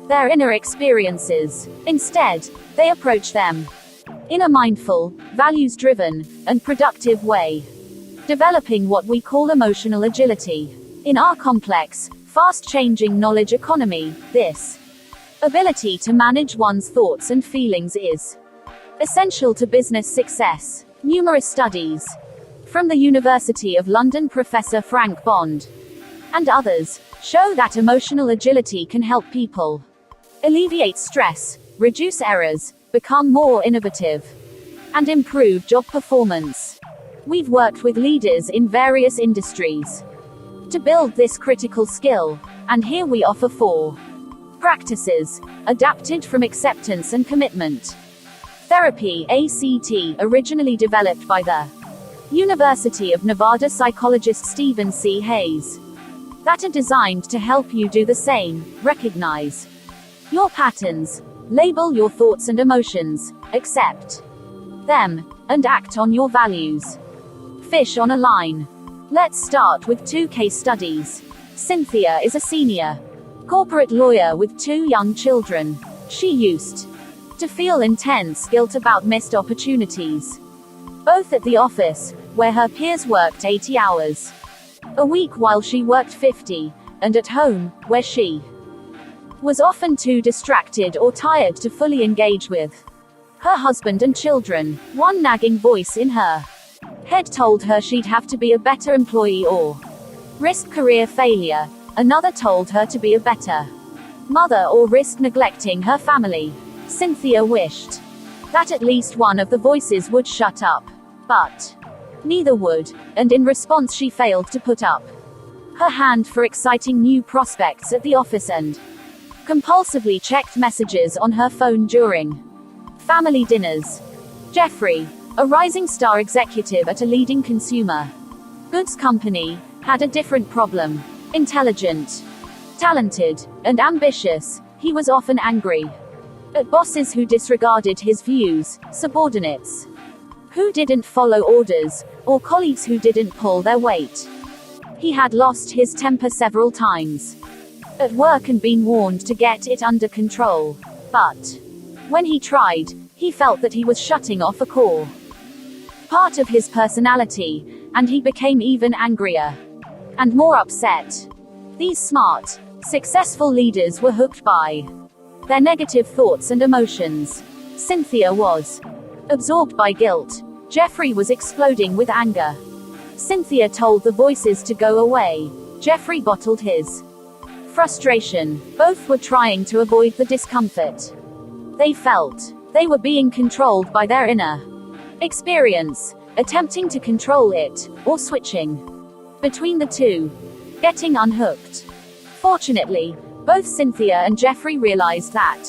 their inner experiences. Instead, they approach them in a mindful, values-driven, and productive way, developing what we call emotional agility. In our complex, fast-changing knowledge economy, this ability to manage one's thoughts and feelings is essential to business success. Numerous studies from the University of London Professor Frank Bond and others show that emotional agility can help people alleviate stress, reduce errors, become more innovative, and improve job performance. We've worked with leaders in various industries to build this critical skill, and here we offer 4 practices, adapted from acceptance and commitment therapy (ACT), originally developed by the University of Nevada psychologist Stephen C. Hayes, that are designed to help you do the same. Recognize your patterns, label your thoughts and emotions, accept them, and act on your values. Fish on a line. Let's start with 2 case studies. Cynthia is a senior corporate lawyer with 2 young children. She used to feel intense guilt about missed opportunities, both at the office, where her peers worked 80 hours a week while she worked 50, and at home, where she was often too distracted or tired to fully engage with her husband and children. One nagging voice in her head told her she'd have to be a better employee or risk career failure. Another told her to be a better mother or risk neglecting her family. Cynthia wished that at least one of the voices would shut up. But Neither would, and in response she failed to put up her hand for exciting new prospects at the office and compulsively checked messages on her phone during family dinners. Jeffrey, a rising star executive at a leading consumer goods company, had a different problem. Intelligent, talented, and ambitious, he was often angry at bosses who disregarded his views, subordinates who didn't follow orders, or colleagues who didn't pull their weight. He had lost his temper several times at work and been warned to get it under control. But when he tried, he felt that he was shutting off a core part of his personality, and he became even angrier and more upset. These smart, successful leaders were hooked by their negative thoughts and emotions. Cynthia was absorbed by guilt. Jeffrey was exploding with anger. Cynthia told the voices to go away. Jeffrey bottled his frustration. Both were trying to avoid the discomfort they felt. They were being controlled by their inner experience, attempting to control it, or switching between the two, getting unhooked. Fortunately, both Cynthia and Jeffrey realized that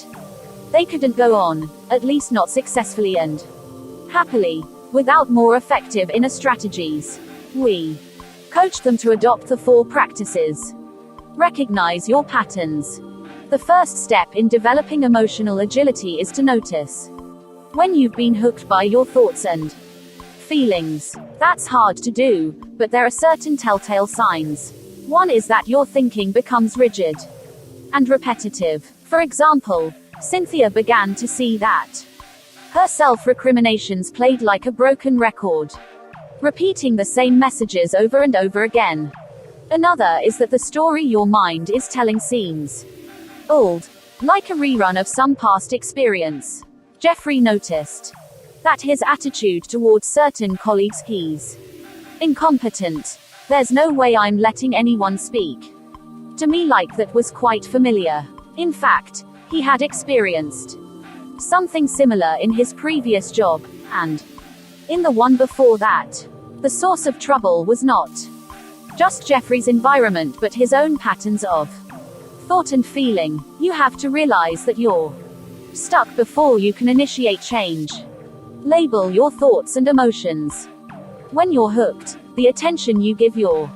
they couldn't go on, at least not successfully and happily, without more effective inner strategies. We coached them to adopt the 4 practices. Recognize your patterns. The first step in developing emotional agility is to notice when you've been hooked by your thoughts and feelings. That's hard to do, but there are certain telltale signs. One is that your thinking becomes rigid and repetitive. For example, Cynthia began to see that her self-recriminations played like a broken record, repeating the same messages over and over again. Another is that the story your mind is telling seems old, like a rerun of some past experience. Jeffrey noticed that his attitude towards certain colleagues, he's incompetent, there's no way I'm letting anyone speak to me like that, was quite familiar. In fact, he had experienced something similar in his previous job, and in the one before that. The source of trouble was not just Jeffrey's environment but his own patterns of thought and feeling. You have to realize that you're stuck before you can initiate change. Label your thoughts and emotions. When you're hooked, the attention you give your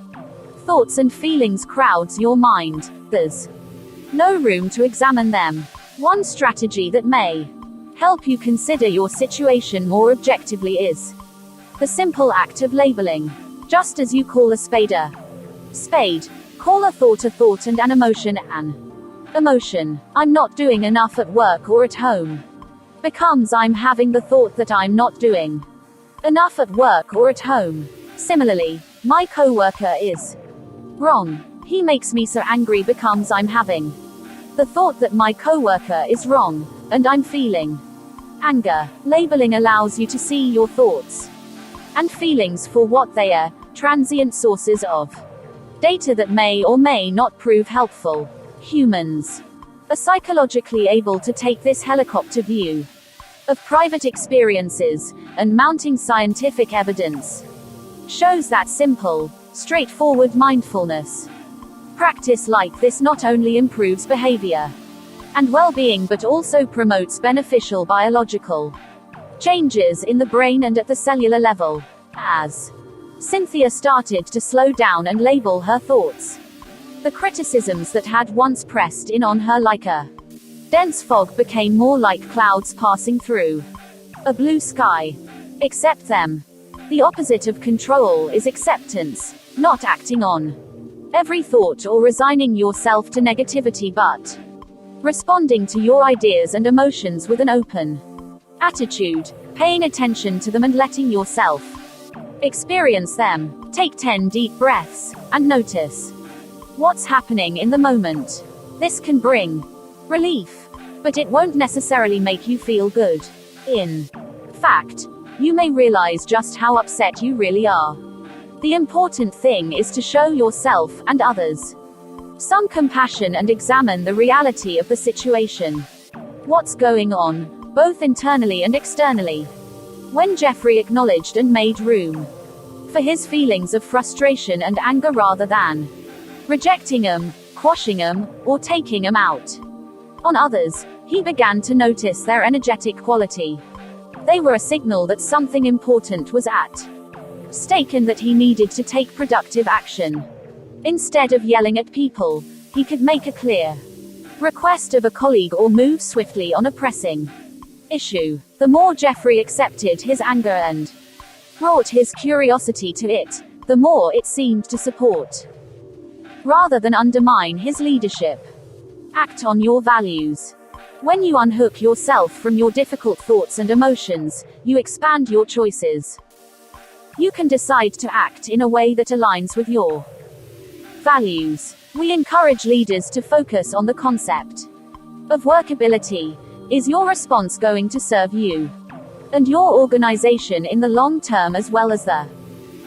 thoughts and feelings crowds your mind. There's no room to examine them. One strategy that may help you consider your situation more objectively is the simple act of labeling. Just as you call a spade, call a thought and an emotion an emotion. I'm not doing enough at work or at home becomes I'm having the thought that I'm not doing enough at work or at home. Similarly, my coworker is wrong. He makes me so angry becomes I'm having the thought that my coworker is wrong, and I'm feeling anger. Labeling allows you to see your thoughts and feelings for what they are, transient sources of data that may or may not prove helpful. Humans are psychologically able to take this helicopter view of private experiences, and mounting scientific evidence shows that simple, straightforward mindfulness practice like this not only improves behavior and well-being but also promotes beneficial biological changes in the brain and at the cellular level. As Cynthia started to slow down and label her thoughts, the criticisms that had once pressed in on her like a dense fog became more like clouds passing through a blue sky. Accept them. The opposite of control is acceptance, not acting on every thought or resigning yourself to negativity, but responding to your ideas and emotions with an open attitude, paying attention to them and letting yourself experience them. Take 10 deep breaths and notice what's happening in the moment. This can bring relief, but it won't necessarily make you feel good. In fact, you may realize just how upset you really are. The important thing is to show yourself and others some compassion and examine the reality of the situation. What's going on, both internally and externally? When Jeffrey acknowledged and made room for his feelings of frustration and anger rather than rejecting them, quashing them, or taking them out on others. He began to notice their energetic quality. They were a signal that something important was at stake and that he needed to take productive action. Instead of yelling at people, he could make a clear request of a colleague or move swiftly on a pressing issue. The more Jeffrey accepted his anger and brought his curiosity to it, the more it seemed to support rather than undermine his leadership. Act on your values. When you unhook yourself from your difficult thoughts and emotions, you expand your choices. You can decide to act in a way that aligns with your values. We encourage leaders to focus on the concept of workability. Is your response going to serve you and your organization in the long term as well as the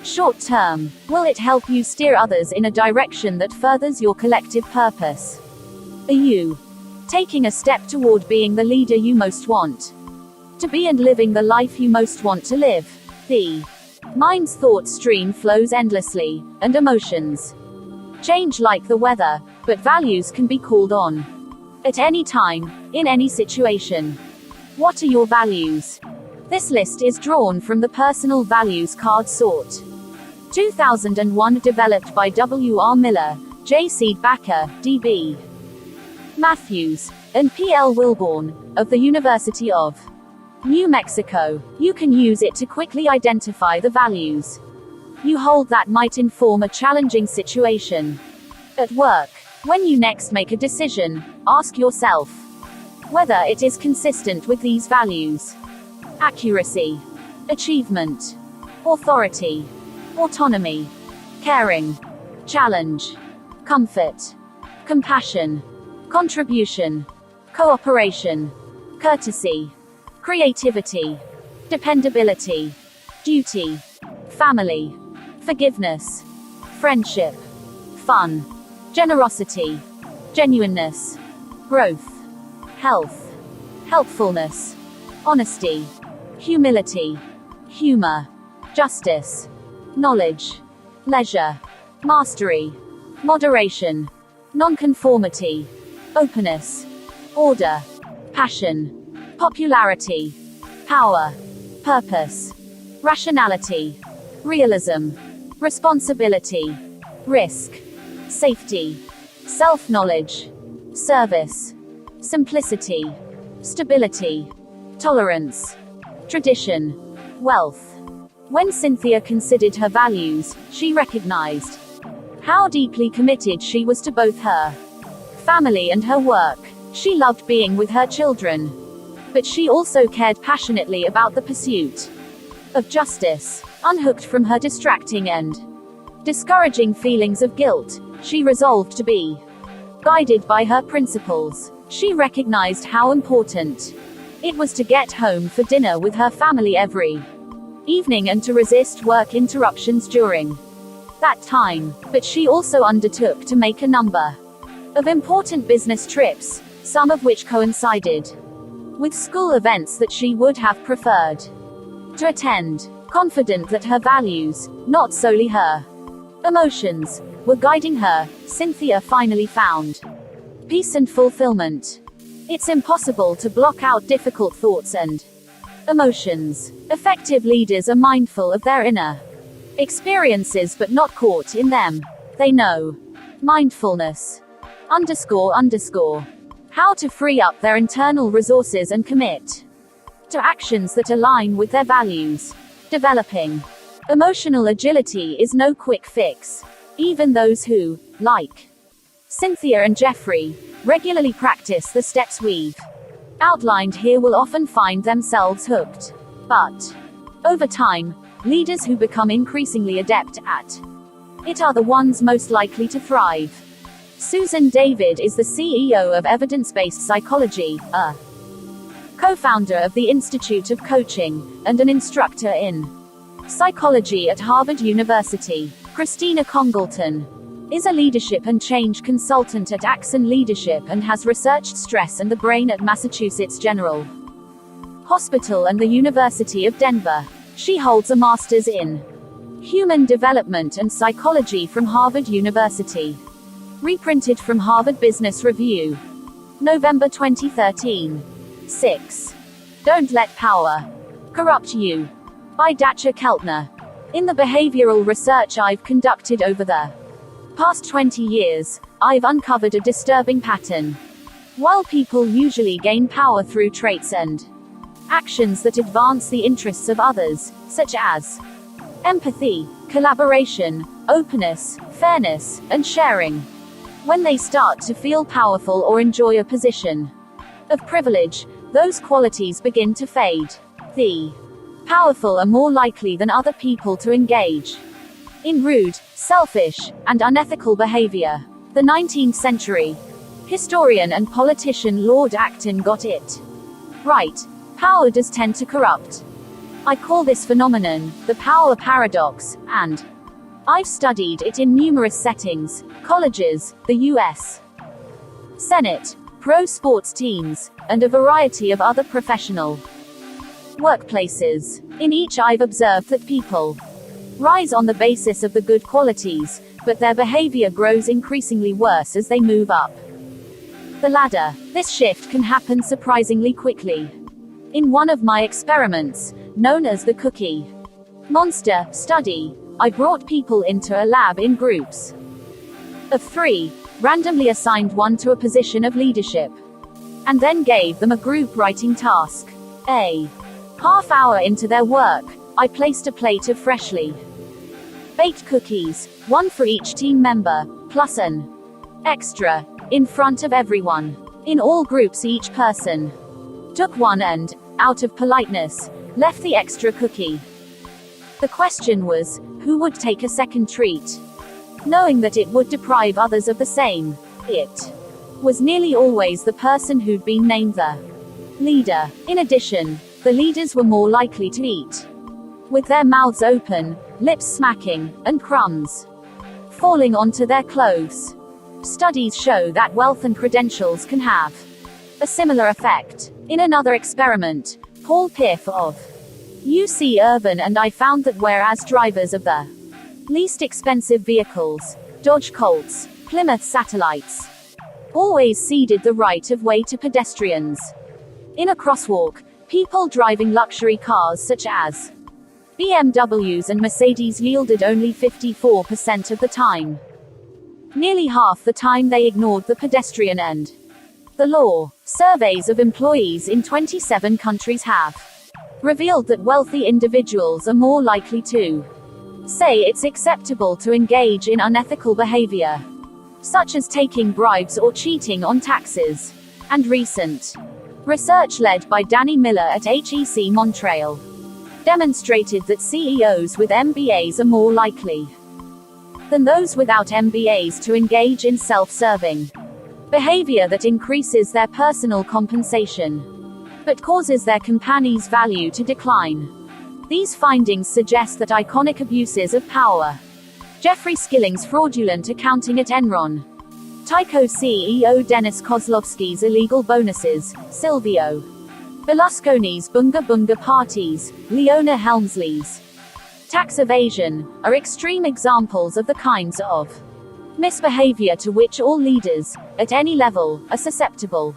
short term? Will it help you steer others in a direction that furthers your collective purpose? Are you taking a step toward being the leader you most want to be and living the life you most want to live? The mind's thought stream flows endlessly, and emotions change like the weather, but values can be called on at any time, in any situation. What are your values? This list is drawn from the Personal Values Card Sort 2001, developed by W.R. Miller, J. Seedbacher, D.B. Matthews, and P.L. Wilborn, of the University of New Mexico. You can use it to quickly identify the values you hold that might inform a challenging situation at work. When you next make a decision, ask yourself whether it is consistent with these values: accuracy, achievement, authority, autonomy, caring, challenge, comfort, compassion, contribution, cooperation, courtesy, creativity, dependability, duty, family, forgiveness, friendship, fun, generosity, genuineness, growth, health, helpfulness, honesty, humility, humor, justice, knowledge, leisure, mastery, moderation, nonconformity, openness, order, passion, popularity, power, purpose, rationality, realism, responsibility, risk, safety, self-knowledge, service, simplicity, stability, tolerance, tradition, wealth. When Cynthia considered her values, she recognized how deeply committed she was to both her family and her work. She loved being with her children, but she also cared passionately about the pursuit of justice. Unhooked from her distracting and discouraging feelings of guilt, she resolved to be guided by her principles. She recognized how important it was to get home for dinner with her family every evening and to resist work interruptions during that time. But she also undertook to make a number of important business trips, some of which coincided with school events that she would have preferred to attend. Confident that her values, not solely her emotions, were guiding her, Cynthia finally found peace and fulfillment. It's impossible to block out difficult thoughts and emotions. Effective leaders are mindful of their inner experiences but not caught in them. They know mindfulness __ how to free up their internal resources and commit to actions that align with their values. Developing emotional agility is no quick fix. Even those who, like Cynthia and Jeffrey, regularly practice the steps we've outlined here will often find themselves hooked. But over time, leaders who become increasingly adept at it are the ones most likely to thrive. Susan David is the CEO of Evidence-Based Psychology, a co-founder of the Institute of Coaching, and an instructor in psychology at Harvard University. Christina Congleton is a leadership and change consultant at Axon Leadership and has researched stress and the brain at Massachusetts General Hospital and the University of Denver. She holds a master's in Human Development and Psychology from Harvard University. Reprinted from Harvard Business Review. November 2013. 6. Don't Let Power Corrupt You. By Dacha Keltner. In the behavioral research I've conducted over the past 20 years, I've uncovered a disturbing pattern. While people usually gain power through traits and actions that advance the interests of others, such as empathy, collaboration, openness, fairness, and sharing, when they start to feel powerful or enjoy a position of privilege, those qualities begin to fade. The powerful are more likely than other people to engage in rude, selfish, and unethical behavior. The 19th century historian and politician Lord Acton got it right. Power does tend to corrupt. I call this phenomenon the power paradox, and I've studied it in numerous settings: colleges, the US Senate, pro sports teams, and a variety of other professional workplaces. In each I've observed that people rise on the basis of the good qualities, but their behavior grows increasingly worse as they move up the ladder. This shift can happen surprisingly quickly. In one of my experiments, known as the Cookie Monster study, I brought people into a lab in groups of 3, randomly assigned one to a position of leadership, and then gave them a group writing task. A half-hour into their work, I placed a plate of freshly baked cookies, one for each team member, plus an extra, in front of everyone. In all groups each person took one and, out of politeness, left the extra cookie. The question was, who would take a second treat, knowing that it would deprive others of the same? It was nearly always the person who'd been named the leader. In addition, the leaders were more likely to eat with their mouths open, lips smacking, and crumbs falling onto their clothes. Studies show that wealth and credentials can have a similar effect. In another experiment, Paul Piff of UC Irvine and I found that whereas drivers of the least expensive vehicles, Dodge Colts, Plymouth Satellites, always ceded the right of way to pedestrians in a crosswalk, people driving luxury cars such as BMWs and Mercedes yielded only 54% of the time. Nearly half the time they ignored the pedestrian and the law. Surveys of employees in 27 countries have revealed that wealthy individuals are more likely to say it's acceptable to engage in unethical behavior, such as taking bribes or cheating on taxes. And recent research led by Danny Miller at HEC Montreal demonstrated that CEOs with MBAs are more likely than those without MBAs to engage in self-serving behavior that increases their personal compensation, but causes their company's value to decline. These findings suggest that iconic abuses of power, Jeffrey Skilling's fraudulent accounting at Enron, Tyco CEO Dennis Kozlovsky's illegal bonuses, Silvio Berlusconi's Bunga Bunga parties, Leona Helmsley's tax evasion, are extreme examples of the kinds of misbehavior to which all leaders, at any level, are susceptible.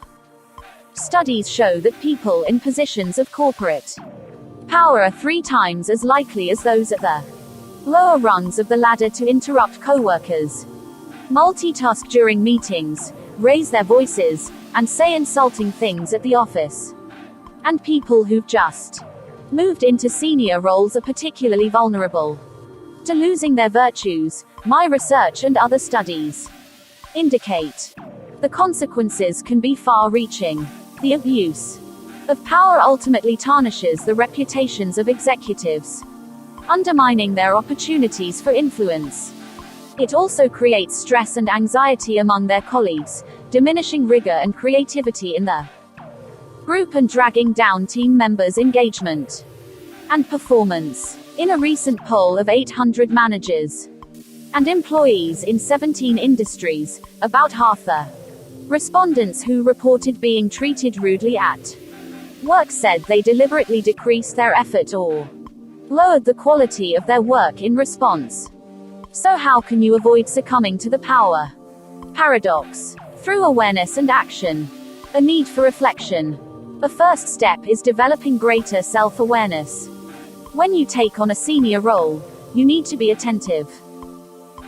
Studies show that people in positions of corporate power are 3 times as likely as those at the lower rungs of the ladder to interrupt co-workers, multitask during meetings, raise their voices, and say insulting things at the office. And people who've just moved into senior roles are particularly vulnerable to losing their virtues. My research and other studies indicate the consequences can be far-reaching. The abuse of power ultimately tarnishes the reputations of executives, undermining their opportunities for influence. It also creates stress and anxiety among their colleagues, diminishing rigor and creativity in the group and dragging down team members' engagement and performance. In a recent poll of 800 managers and employees in 17 industries, about half the respondents who reported being treated rudely at work said they deliberately decreased their effort or lowered the quality of their work in response. So how can you avoid succumbing to the power paradox? Through awareness and action. A need for reflection. The first step is developing greater self-awareness. When you take on a senior role, you need to be attentive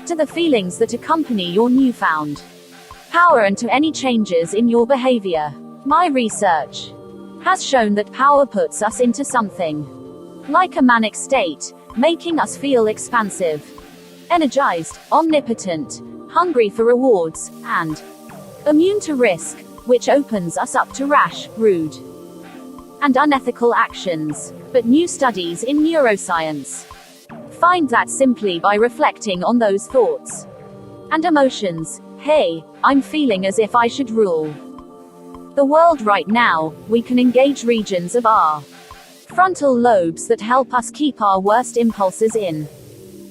to the feelings that accompany your newfound power and to any changes in your behavior. My research has shown that power puts us into something like a manic state, making us feel expansive, energized, omnipotent, hungry for rewards, and immune to risk, which opens us up to rash, rude, and unethical actions. But new studies in neuroscience find that simply by reflecting on those thoughts and emotions, hey, I'm feeling as if I should rule the world right now, we can engage regions of our frontal lobes that help us keep our worst impulses in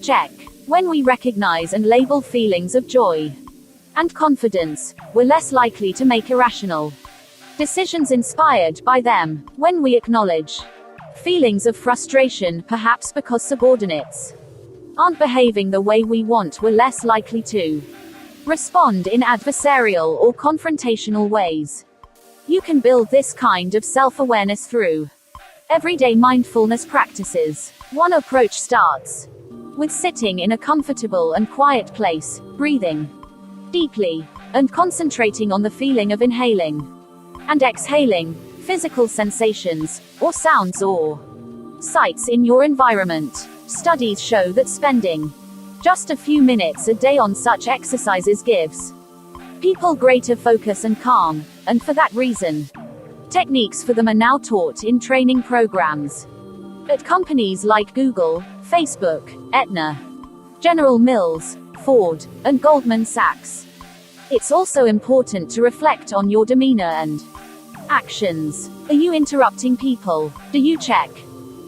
check. When we recognize and label feelings of joy and confidence, we're less likely to make irrational decisions inspired by them. When we acknowledge feelings of frustration, perhaps because subordinates aren't behaving the way we want, we're less likely to respond in adversarial or confrontational ways. You can build this kind of self-awareness through everyday mindfulness practices. One approach starts with sitting in a comfortable and quiet place, breathing deeply, and concentrating on the feeling of inhaling and exhaling, physical sensations, or sounds or sights in your environment. Studies show that spending just a few minutes a day on such exercises gives people greater focus and calm, and for that reason, techniques for them are now taught in training programs at companies like Google, Facebook, Aetna, General Mills, Ford, and Goldman Sachs. It's also important to reflect on your demeanor and actions. Are you interrupting people? Do you check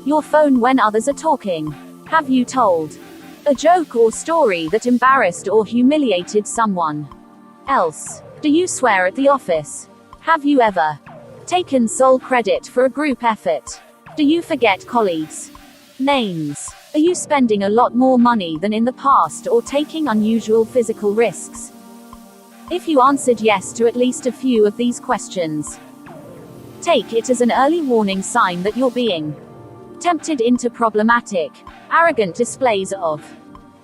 your phone when others are talking? Have you told a joke or story that embarrassed or humiliated someone else? Do you swear at the office? Have you ever taken sole credit for a group effort? Do you forget colleagues' names? Are you spending a lot more money than in the past or taking unusual physical risks? If you answered yes to at least a few of these questions, take it as an early warning sign that you're being tempted into problematic, arrogant displays of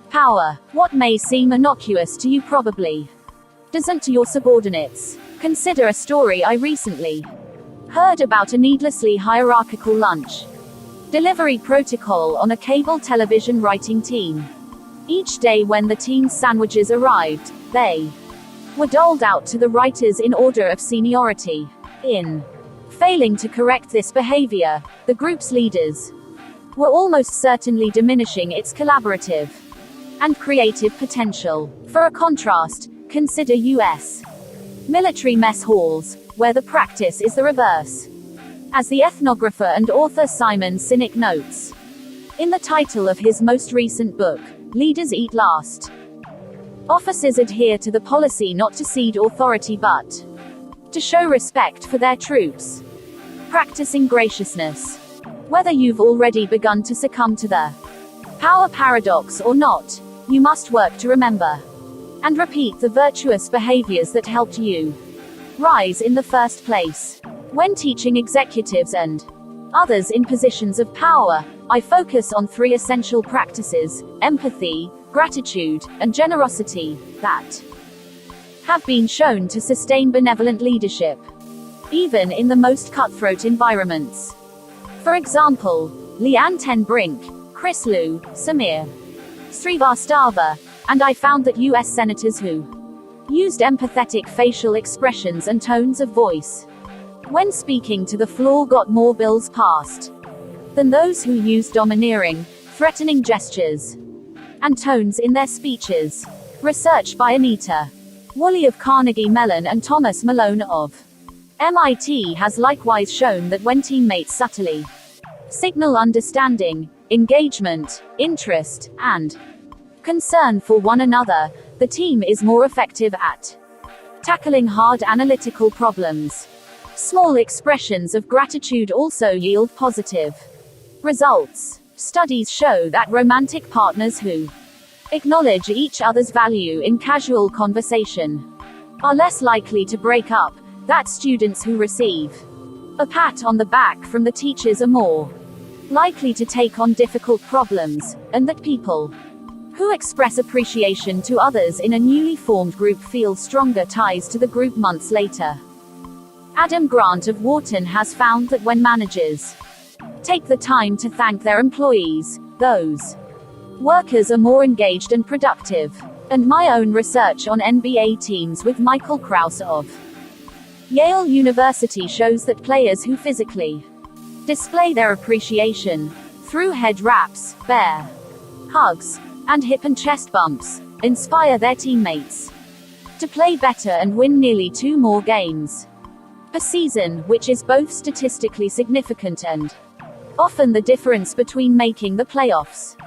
power. What may seem innocuous to you probably doesn't to your subordinates. Consider a story I recently heard about a needlessly hierarchical lunch delivery protocol on a cable television writing team. Each day when the team's sandwiches arrived, they were doled out to the writers in order of seniority. In failing to correct this behavior, the group's leaders were almost certainly diminishing its collaborative and creative potential. For a contrast, consider U.S. military mess halls, where the practice is the reverse. As the ethnographer and author Simon Sinek notes in the title of his most recent book, Leaders Eat Last, officers adhere to the policy not to cede authority but to show respect for their troops. Practicing graciousness. Whether you've already begun to succumb to the power paradox or not, you must work to remember and repeat the virtuous behaviors that helped you rise in the first place. When teaching executives and others in positions of power, I focus on 3 essential practices: empathy, gratitude, and generosity, that have been shown to sustain benevolent leadership, even in the most cutthroat environments. For example, Leanne Ten Brink, Chris Lu, Samir Srivastava, and I found that U.S. senators who used empathetic facial expressions and tones of voice when speaking to the floor got more bills passed than those who used domineering, threatening gestures and tones in their speeches. Research by Anita Woolley of Carnegie Mellon and Thomas Malone of MIT has likewise shown that when teammates subtly signal understanding, engagement, interest, and concern for one another, the team is more effective at tackling hard analytical problems. Small expressions of gratitude also yield positive results. Studies show that romantic partners who acknowledge each other's value in casual conversation are less likely to break up, that students who receive a pat on the back from the teachers are more likely to take on difficult problems, and that people who express appreciation to others in a newly formed group feel stronger ties to the group months later. Adam Grant of Wharton has found that when managers take the time to thank their employees, those workers are more engaged and productive. And my own research on NBA teams with Michael Krause of Yale University shows that players who physically display their appreciation through head wraps, bear hugs, and hip and chest bumps inspire their teammates to play better and win nearly 2 more games per season, which is both statistically significant and often the difference between making the playoffs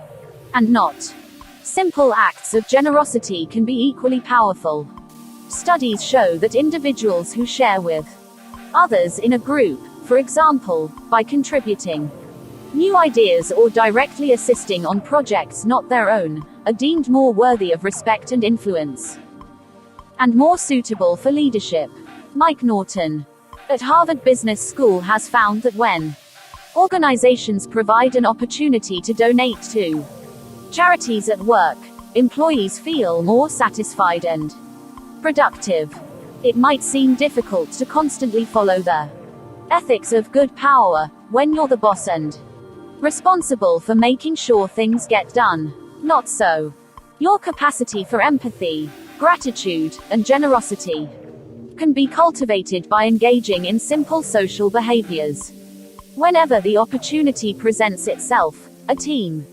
and not. Simple acts of generosity can be equally powerful. Studies show that individuals who share with others in a group, for example, by contributing new ideas or directly assisting on projects not their own, are deemed more worthy of respect and influence, and more suitable for leadership. Mike Norton at Harvard Business School has found that when organizations provide an opportunity to donate to charities at work, employees feel more satisfied and productive. It might seem difficult to constantly follow the ethics of good power when you're the boss and responsible for making sure things get done. Not so. Your capacity for empathy, gratitude, and generosity can be cultivated by engaging in simple social behaviors. Whenever the opportunity presents itself, a team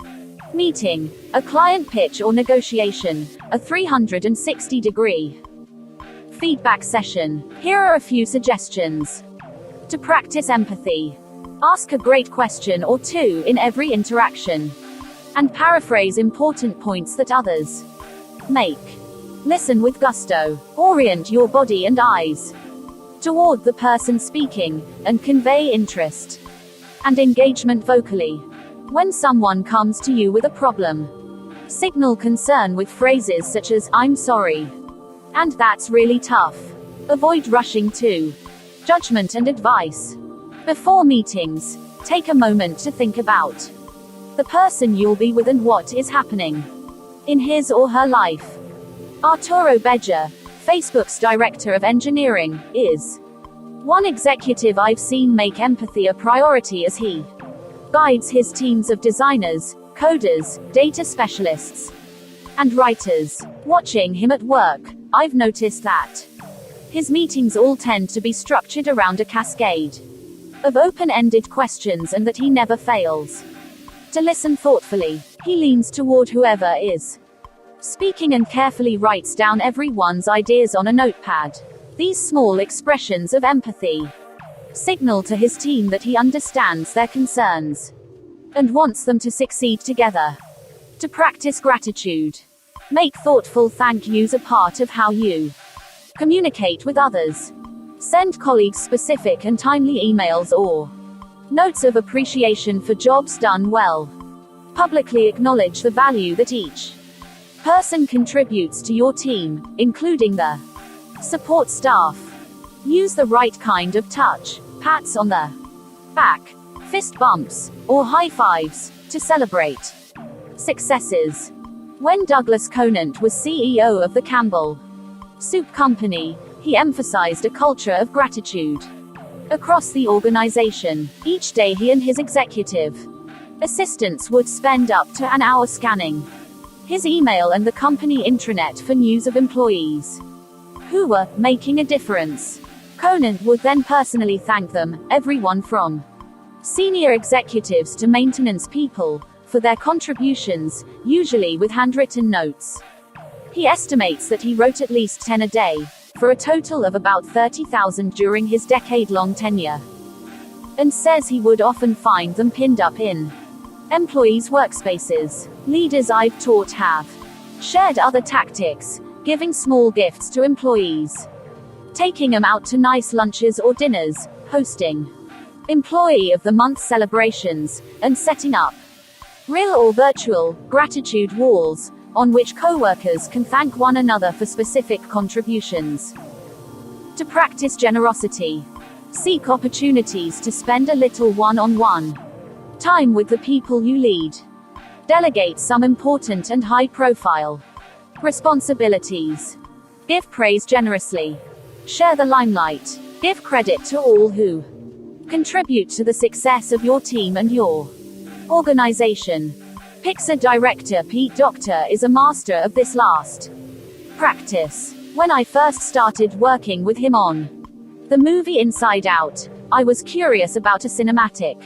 meeting, a client pitch or negotiation, a 360-degree feedback session. Here are a few suggestions to practice empathy. Ask a great question or two in every interaction, and paraphrase important points that others make. Listen with gusto. Orient your body and eyes toward the person speaking, and convey interest and engagement vocally. When someone comes to you with a problem, signal concern with phrases such as, "I'm sorry," and "That's really tough." Avoid rushing to judgment and advice. Before meetings, take a moment to think about the person you'll be with and what is happening in his or her life. Arturo Beja, Facebook's director of engineering, is one executive I've seen make empathy a priority as he guides his teams of designers, coders, data specialists, and writers. Watching him at work, I've noticed that his meetings all tend to be structured around a cascade of open-ended questions and that he never fails to listen thoughtfully. He leans toward whoever is speaking and carefully writes down everyone's ideas on a notepad. These small expressions of empathy signal to his team that he understands their concerns and wants them to succeed together. To practice gratitude, make thoughtful thank yous a part of how you communicate with others. Send colleagues specific and timely emails or notes of appreciation for jobs done well. Publicly acknowledge the value that each person contributes to your team, including the support staff. Use the right kind of touch, pats on the back, fist bumps, or high fives, to celebrate successes. When Douglas Conant was CEO of the Campbell Soup Company, he emphasized a culture of gratitude across the organization. Each day he and his executive assistants would spend up to an hour scanning his email and the company intranet for news of employees who were making a difference. Conant would then personally thank them, everyone from senior executives to maintenance people, for their contributions, usually with handwritten notes. He estimates that he wrote at least 10 a day, for a total of about 30,000 during his decade-long tenure, and says he would often find them pinned up in employees' workspaces. Leaders I've taught have shared other tactics, giving small gifts to employees, taking them out to nice lunches or dinners, hosting Employee of the Month celebrations, and setting up real or virtual, gratitude walls, on which co-workers can thank one another for specific contributions. To practice generosity. Seek opportunities to spend a little one-on-one time with the people you lead. Delegate some important and high-profile responsibilities. Give praise generously. Share the limelight. Give credit to all who contribute to the success of your team and your organization. Pixar director Pete Docter is a master of this last practice. When I first started working with him on the movie Inside Out, I was curious about a cinematic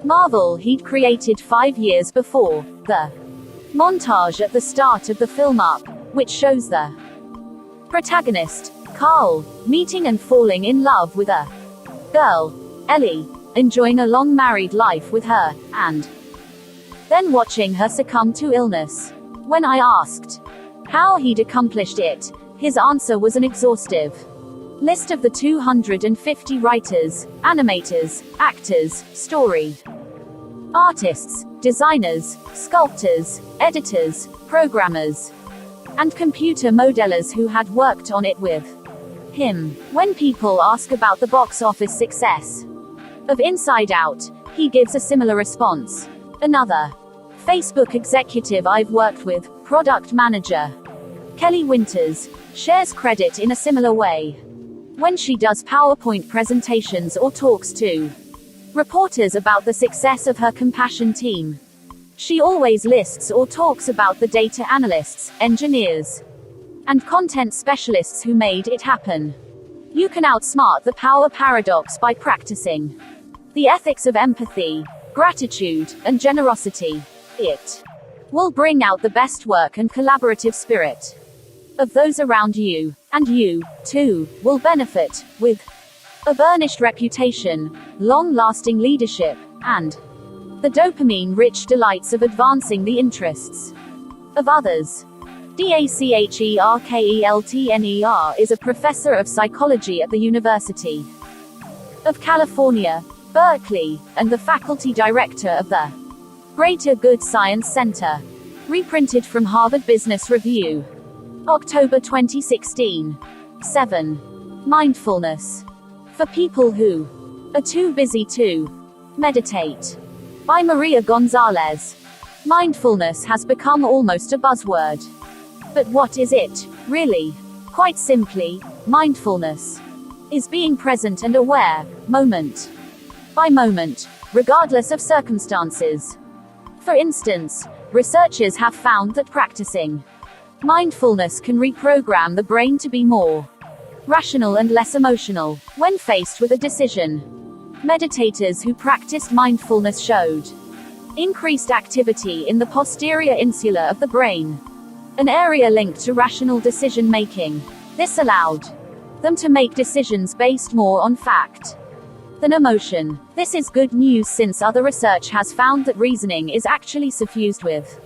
marvel he'd created 5 years before, the montage at the start of the film Up, which shows the protagonist, Carl, meeting and falling in love with a girl, Ellie, enjoying a long married life with her, and then watching her succumb to illness. When I asked how he'd accomplished it, his answer was an exhaustive list of the 250 writers, animators, actors, story artists, designers, sculptors, editors, programmers, and computer modelers who had worked on it with him. When people ask about the box office success of Inside Out, he gives a similar response. Another Facebook executive I've worked with, product manager Kelly Winters, shares credit in a similar way. When she does PowerPoint presentations or talks to reporters about the success of her compassion team, she always lists or talks about the data analysts, engineers, and content specialists who made it happen. You can outsmart the power paradox by practicing the ethics of empathy, gratitude, and generosity. It will bring out the best work and collaborative spirit of those around you, and you, too, will benefit, with a burnished reputation, long-lasting leadership, and the dopamine-rich delights of advancing the interests of others. Dachherkeltner is a professor of psychology at the University of California, Berkeley, and the faculty director of the Greater Good Science Center. Reprinted from Harvard Business Review. October 2016. 7. Mindfulness. For people who are too busy to meditate. By Maria Gonzalez. Mindfulness has become almost a buzzword. But what is it, really? Quite simply, mindfulness is being present and aware, moment by moment, regardless of circumstances. For instance, researchers have found that practicing mindfulness can reprogram the brain to be more rational and less emotional when faced with a decision. Meditators who practiced mindfulness showed increased activity in the posterior insula of the brain, an area linked to rational decision making. This allowed them to make decisions based more on fact than emotion. This is good news since other research has found that reasoning is actually suffused with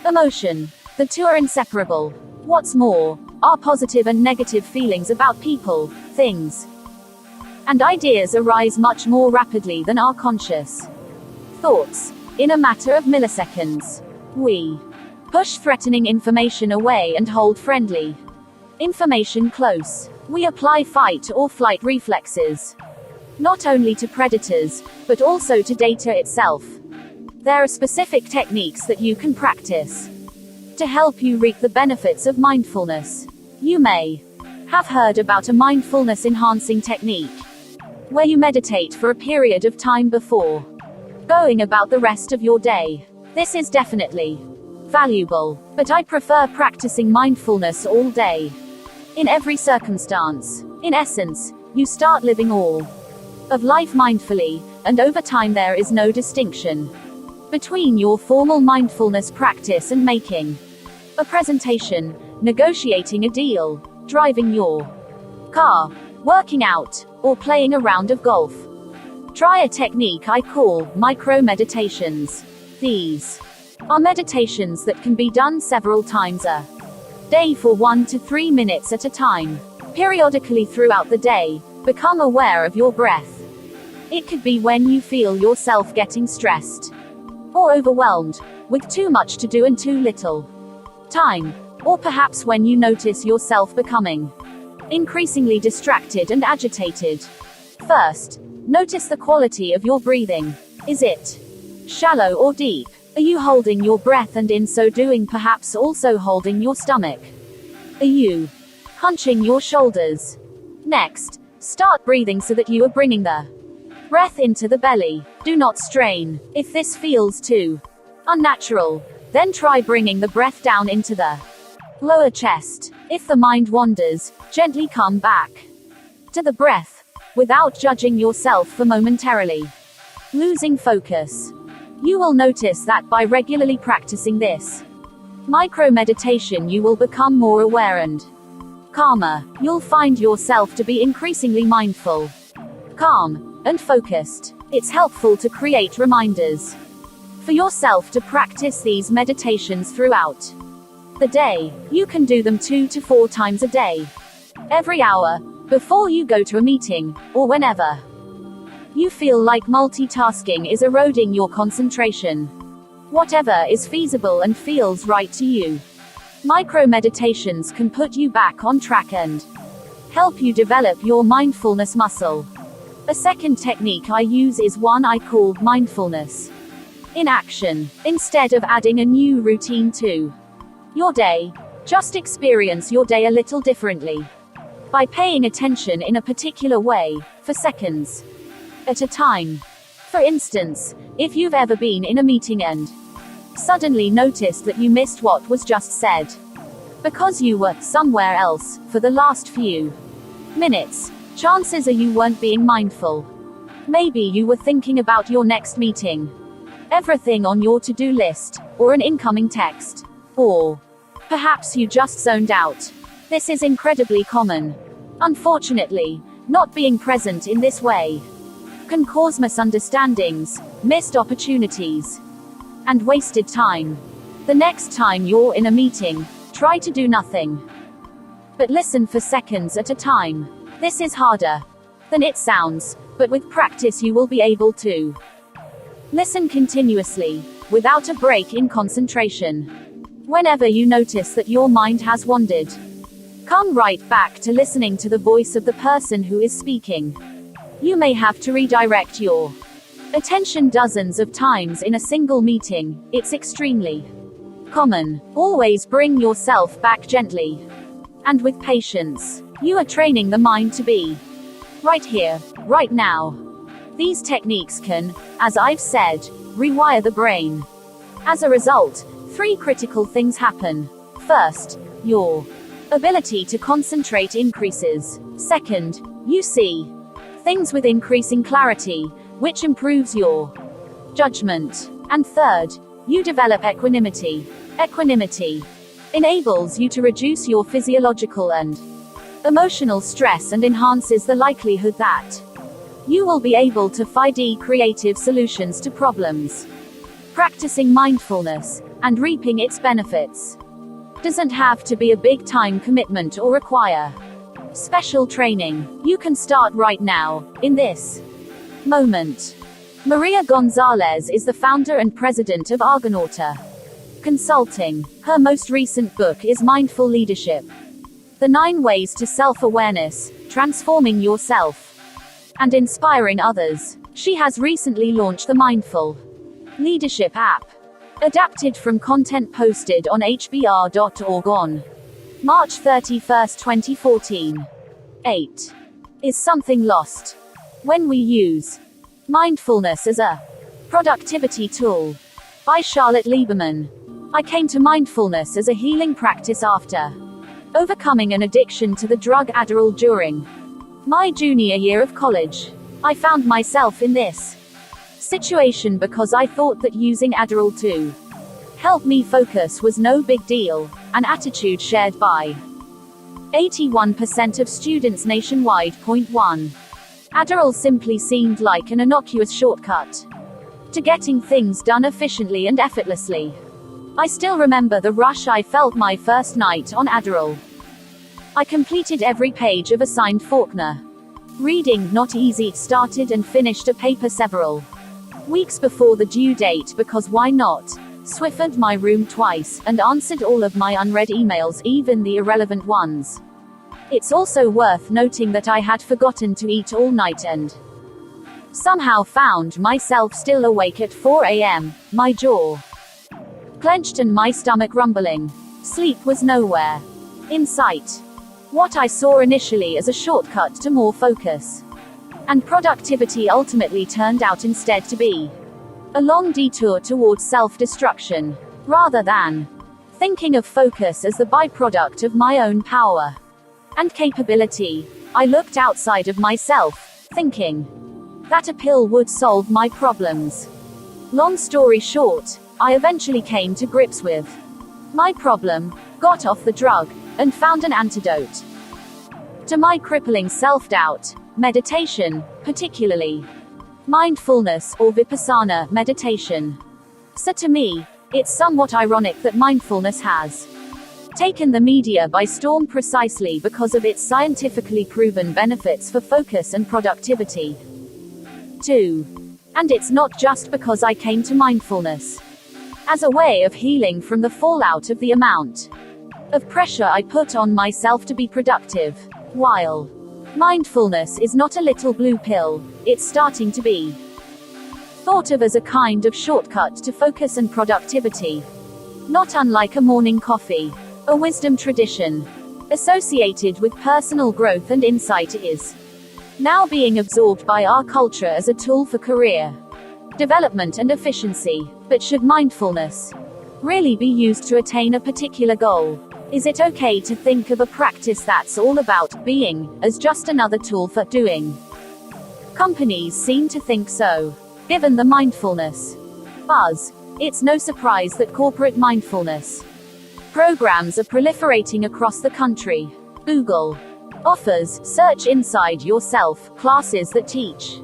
emotion. The two are inseparable. What's more, our positive and negative feelings about people, things, and ideas arise much more rapidly than our conscious thoughts. In a matter of milliseconds, we push threatening information away and hold friendly information close. We apply fight or flight reflexes, not only to predators, but also to data itself. There are specific techniques that you can practice to help you reap the benefits of mindfulness. You may have heard about a mindfulness enhancing technique, where you meditate for a period of time before going about the rest of your day. This is definitely valuable, but I prefer practicing mindfulness all day, in every circumstance. In essence, you start living all of life mindfully, and over time there is no distinction between your formal mindfulness practice and making a presentation, negotiating a deal, driving your car, working out, or playing a round of golf. Try a technique I call micro-meditations. These are meditations that can be done several times a day for 1 to 3 minutes at a time. Periodically throughout the day, become aware of your breath. It could be when you feel yourself getting stressed, or overwhelmed, with too much to do and too little time, or perhaps when you notice yourself becoming increasingly distracted and agitated. First, notice the quality of your breathing. Is it shallow or deep? Are you holding your breath and in so doing perhaps also holding your stomach? Are you hunching your shoulders? Next, start breathing so that you are bringing the breath into the belly. Do not strain. If this feels too unnatural, then try bringing the breath down into the lower chest. If the mind wanders, gently come back to the breath, without judging yourself for momentarily losing focus. You will notice that by regularly practicing this micro-meditation, you will become more aware and calmer. You'll find yourself to be increasingly mindful, calm, and focused. It's helpful to create reminders for yourself to practice these meditations throughout the day. You can do them 2 to 4 times a day, every hour, before you go to a meeting, or whenever you feel like multitasking is eroding your concentration. Whatever is feasible and feels right to you. Micro-meditations can put you back on track and help you develop your mindfulness muscle. A second technique I use is one I call mindfulness in action. Instead of adding a new routine to your day, just experience your day a little differently by paying attention in a particular way, for seconds at a time. For instance, if you've ever been in a meeting and suddenly noticed that you missed what was just said because you were somewhere else for the last few minutes, chances are you weren't being mindful. Maybe you were thinking about your next meeting, everything on your to-do list, or an incoming text. Or perhaps you just zoned out. This is incredibly common. Unfortunately, not being present in this way can cause misunderstandings, missed opportunities, and wasted time. The next time you're in a meeting, try to do nothing but listen for seconds at a time. This is harder than it sounds, but with practice you will be able to listen continuously, without a break in concentration. Whenever you notice that your mind has wandered, come right back to listening to the voice of the person who is speaking. You may have to redirect your attention dozens of times in a single meeting. It's extremely common. Always bring yourself back gently and with patience. You are training the mind to be right here, right now. These techniques can, as I've said, rewire the brain. As a result, 3 critical things happen. First, your ability to concentrate increases. Second, you see things with increasing clarity, which improves your judgment. And third, you develop equanimity. Equanimity enables you to reduce your physiological and emotional stress and enhances the likelihood that you will be able to find creative solutions to problems. Practicing mindfulness and reaping its benefits doesn't have to be a big time commitment or require special training. You can start right now, in this moment. Maria Gonzalez is the founder and president of Argonauta Consulting. Her most recent book is Mindful Leadership: The 9 Ways to Self-Awareness, Transforming Yourself and Inspiring Others. She has recently launched the Mindful Leadership app, adapted from content posted on hbr.org on March 31, 2014. 8. Is something lost when we use mindfulness as a productivity tool? By Charlotte Lieberman. I came to mindfulness as a healing practice after overcoming an addiction to the drug Adderall during my junior year of college. I found myself in this situation because I thought that using Adderall to help me focus was no big deal, an attitude shared by 81% of students nationwide. Point 1. Adderall simply seemed like an innocuous shortcut to getting things done efficiently and effortlessly. I still remember the rush I felt my first night on Adderall. I completed every page of assigned Faulkner reading, not easy, started and finished a paper several weeks before the due date because why not? Swiffered my room twice, and answered all of my unread emails, even the irrelevant ones. It's also worth noting that I had forgotten to eat all night and somehow found myself still awake at 4 a.m., my jaw clenched and my stomach rumbling. Sleep was nowhere in sight. What I saw initially as a shortcut to more focus and productivity ultimately turned out instead to be a long detour towards self-destruction. Rather than thinking of focus as the byproduct of my own power and capability, I looked outside of myself, thinking that a pill would solve my problems. Long story short, I eventually came to grips with my problem, got off the drug, and found an antidote to my crippling self-doubt: meditation, particularly mindfulness or vipassana meditation. So to me, it's somewhat ironic that mindfulness has taken the media by storm precisely because of its scientifically proven benefits for focus and productivity. 2. And it's not just because I came to mindfulness as a way of healing from the fallout of the amount of pressure I put on myself to be productive. While mindfulness is not a little blue pill, it's starting to be thought of as a kind of shortcut to focus and productivity. Not unlike a morning coffee, a wisdom tradition associated with personal growth and insight is now being absorbed by our culture as a tool for career development and efficiency. But should mindfulness really be used to attain a particular goal? Is it okay to think of a practice that's all about being as just another tool for doing? Companies seem to think so. Given the mindfulness buzz, it's no surprise that corporate mindfulness programs are proliferating across the country. Google offers search inside yourself classes that teach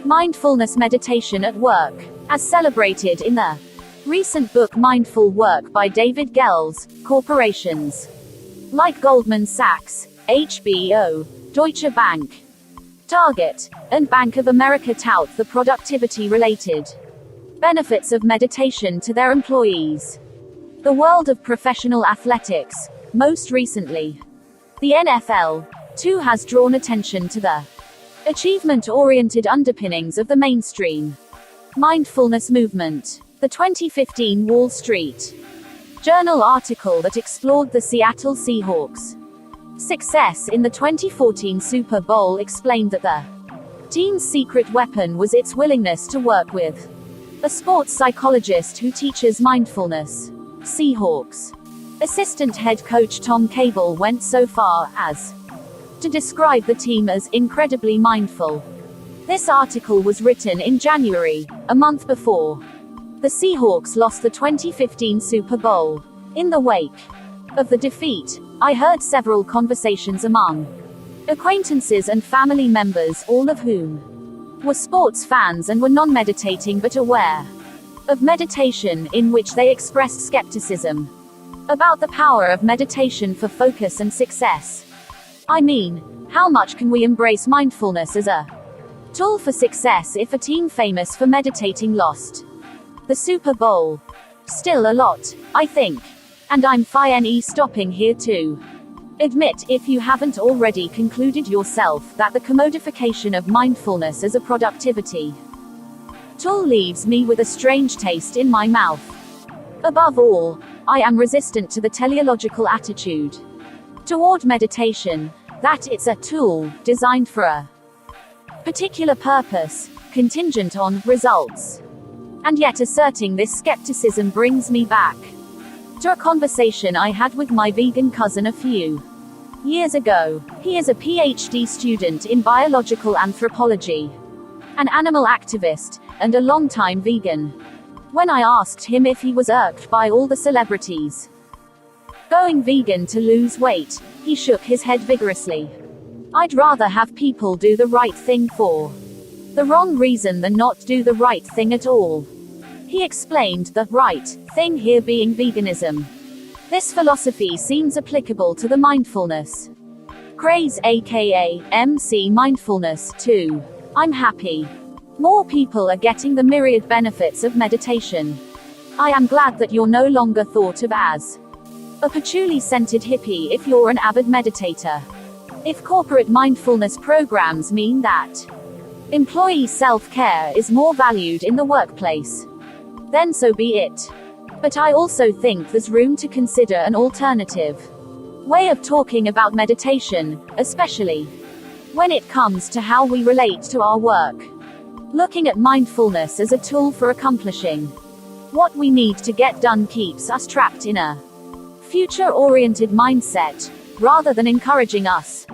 mindfulness meditation at work, as celebrated in the recent book Mindful Work by David Gels. Corporations like Goldman Sachs, HBO, Deutsche Bank, Target, and Bank of America tout the productivity-related benefits of meditation to their employees. The world of professional athletics, most recently the NFL, too, has drawn attention to the achievement-oriented underpinnings of the mainstream mindfulness movement. The 2015 Wall Street Journal article that explored the Seattle Seahawks' success in the 2014 Super Bowl explained that the team's secret weapon was its willingness to work with a sports psychologist who teaches mindfulness. Seahawks assistant head coach Tom Cable went so far as to describe the team as incredibly mindful. This article was written in January, a month before the Seahawks lost the 2015 Super Bowl. In the wake of the defeat, I heard several conversations among acquaintances and family members, all of whom were sports fans and were non-meditating but aware of meditation, in which they expressed skepticism about the power of meditation for focus and success. I mean, how much can we embrace mindfulness as a tool for success if a team famous for meditating lost the Super Bowl? Still a lot, I think. And I'm fine stopping here to admit, if you haven't already concluded yourself, that the commodification of mindfulness as a productivity tool leaves me with a strange taste in my mouth. Above all, I am resistant to the teleological attitude toward meditation, that it's a tool designed for a particular purpose, contingent on results. And yet asserting this skepticism brings me back to a conversation I had with my vegan cousin a few years ago. He is a PhD student in biological anthropology, an animal activist, and a longtime vegan. When I asked him if he was irked by all the celebrities going vegan to lose weight, he shook his head vigorously. I'd rather have people do the right thing for the wrong reason than not do the right thing at all. He explained the right thing here being veganism. This philosophy seems applicable to the mindfulness craze, aka MC mindfulness, too. I'm happy More people are getting the myriad benefits of meditation. I am glad that you're no longer thought of as a patchouli-scented hippie if you're an avid meditator. If corporate mindfulness programs mean that employee self-care is more valued in the workplace, then so be it. But I also think there's room to consider an alternative way of talking about meditation, especially when it comes to how we relate to our work. Looking at mindfulness as a tool for accomplishing what we need to get done keeps us trapped in a future-oriented mindset, rather than encouraging us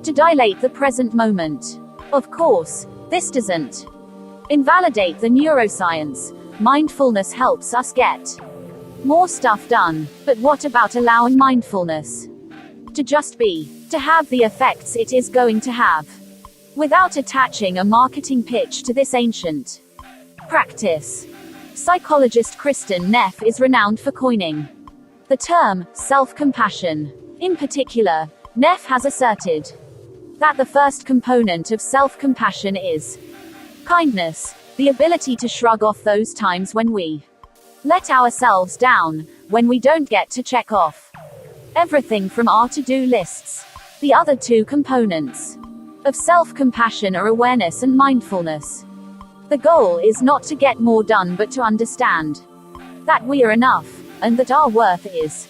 to dilate the present moment. Of course, this doesn't invalidate the neuroscience. Mindfulness helps us get more stuff done. But what about allowing mindfulness to just be, to have the effects it is going to have, without attaching a marketing pitch to this ancient practice? Psychologist Kristin Neff is renowned for coining the term self-compassion. In particular, Neff has asserted that the first component of self-compassion is kindness, the ability to shrug off those times when we let ourselves down, when we don't get to check off everything from our to-do lists. The other two components of self-compassion are awareness and mindfulness. The goal is not to get more done but to understand that we are enough, and that our worth is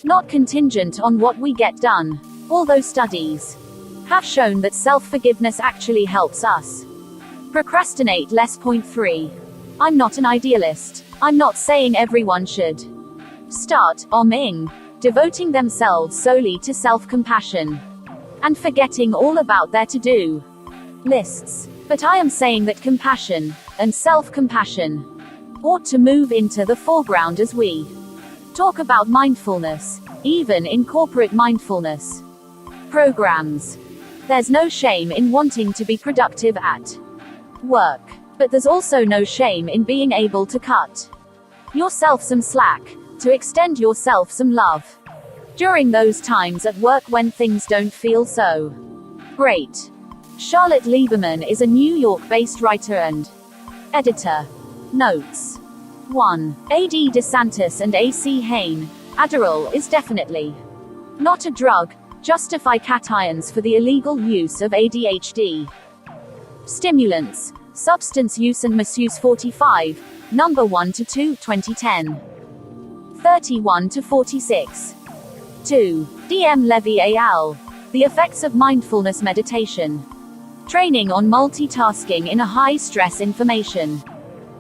not contingent on what we get done. Although studies have shown that self-forgiveness actually helps us procrastinate less. Point 3. I'm not an idealist. I'm not saying everyone should start devoting themselves solely to self-compassion and forgetting all about their to-do lists. But I am saying that compassion and self-compassion ought to move into the foreground as we talk about mindfulness, even in corporate mindfulness programs. There's no shame in wanting to be productive at work, but there's also no shame in being able to cut yourself some slack, to extend yourself some love during those times at work when things don't feel so great. Charlotte Lieberman is a New York-based writer and editor. Notes. 1. A.D. DeSantis and A.C. Hain. Adderall is definitely not a drug. Justify cations for the illegal use of ADHD stimulants. Substance Use and Misuse 45, number 1-2, 2010. 31-46. 2. D.M. Levy et al. The Effects of Mindfulness Meditation. Training on Multitasking in a High-Stress Information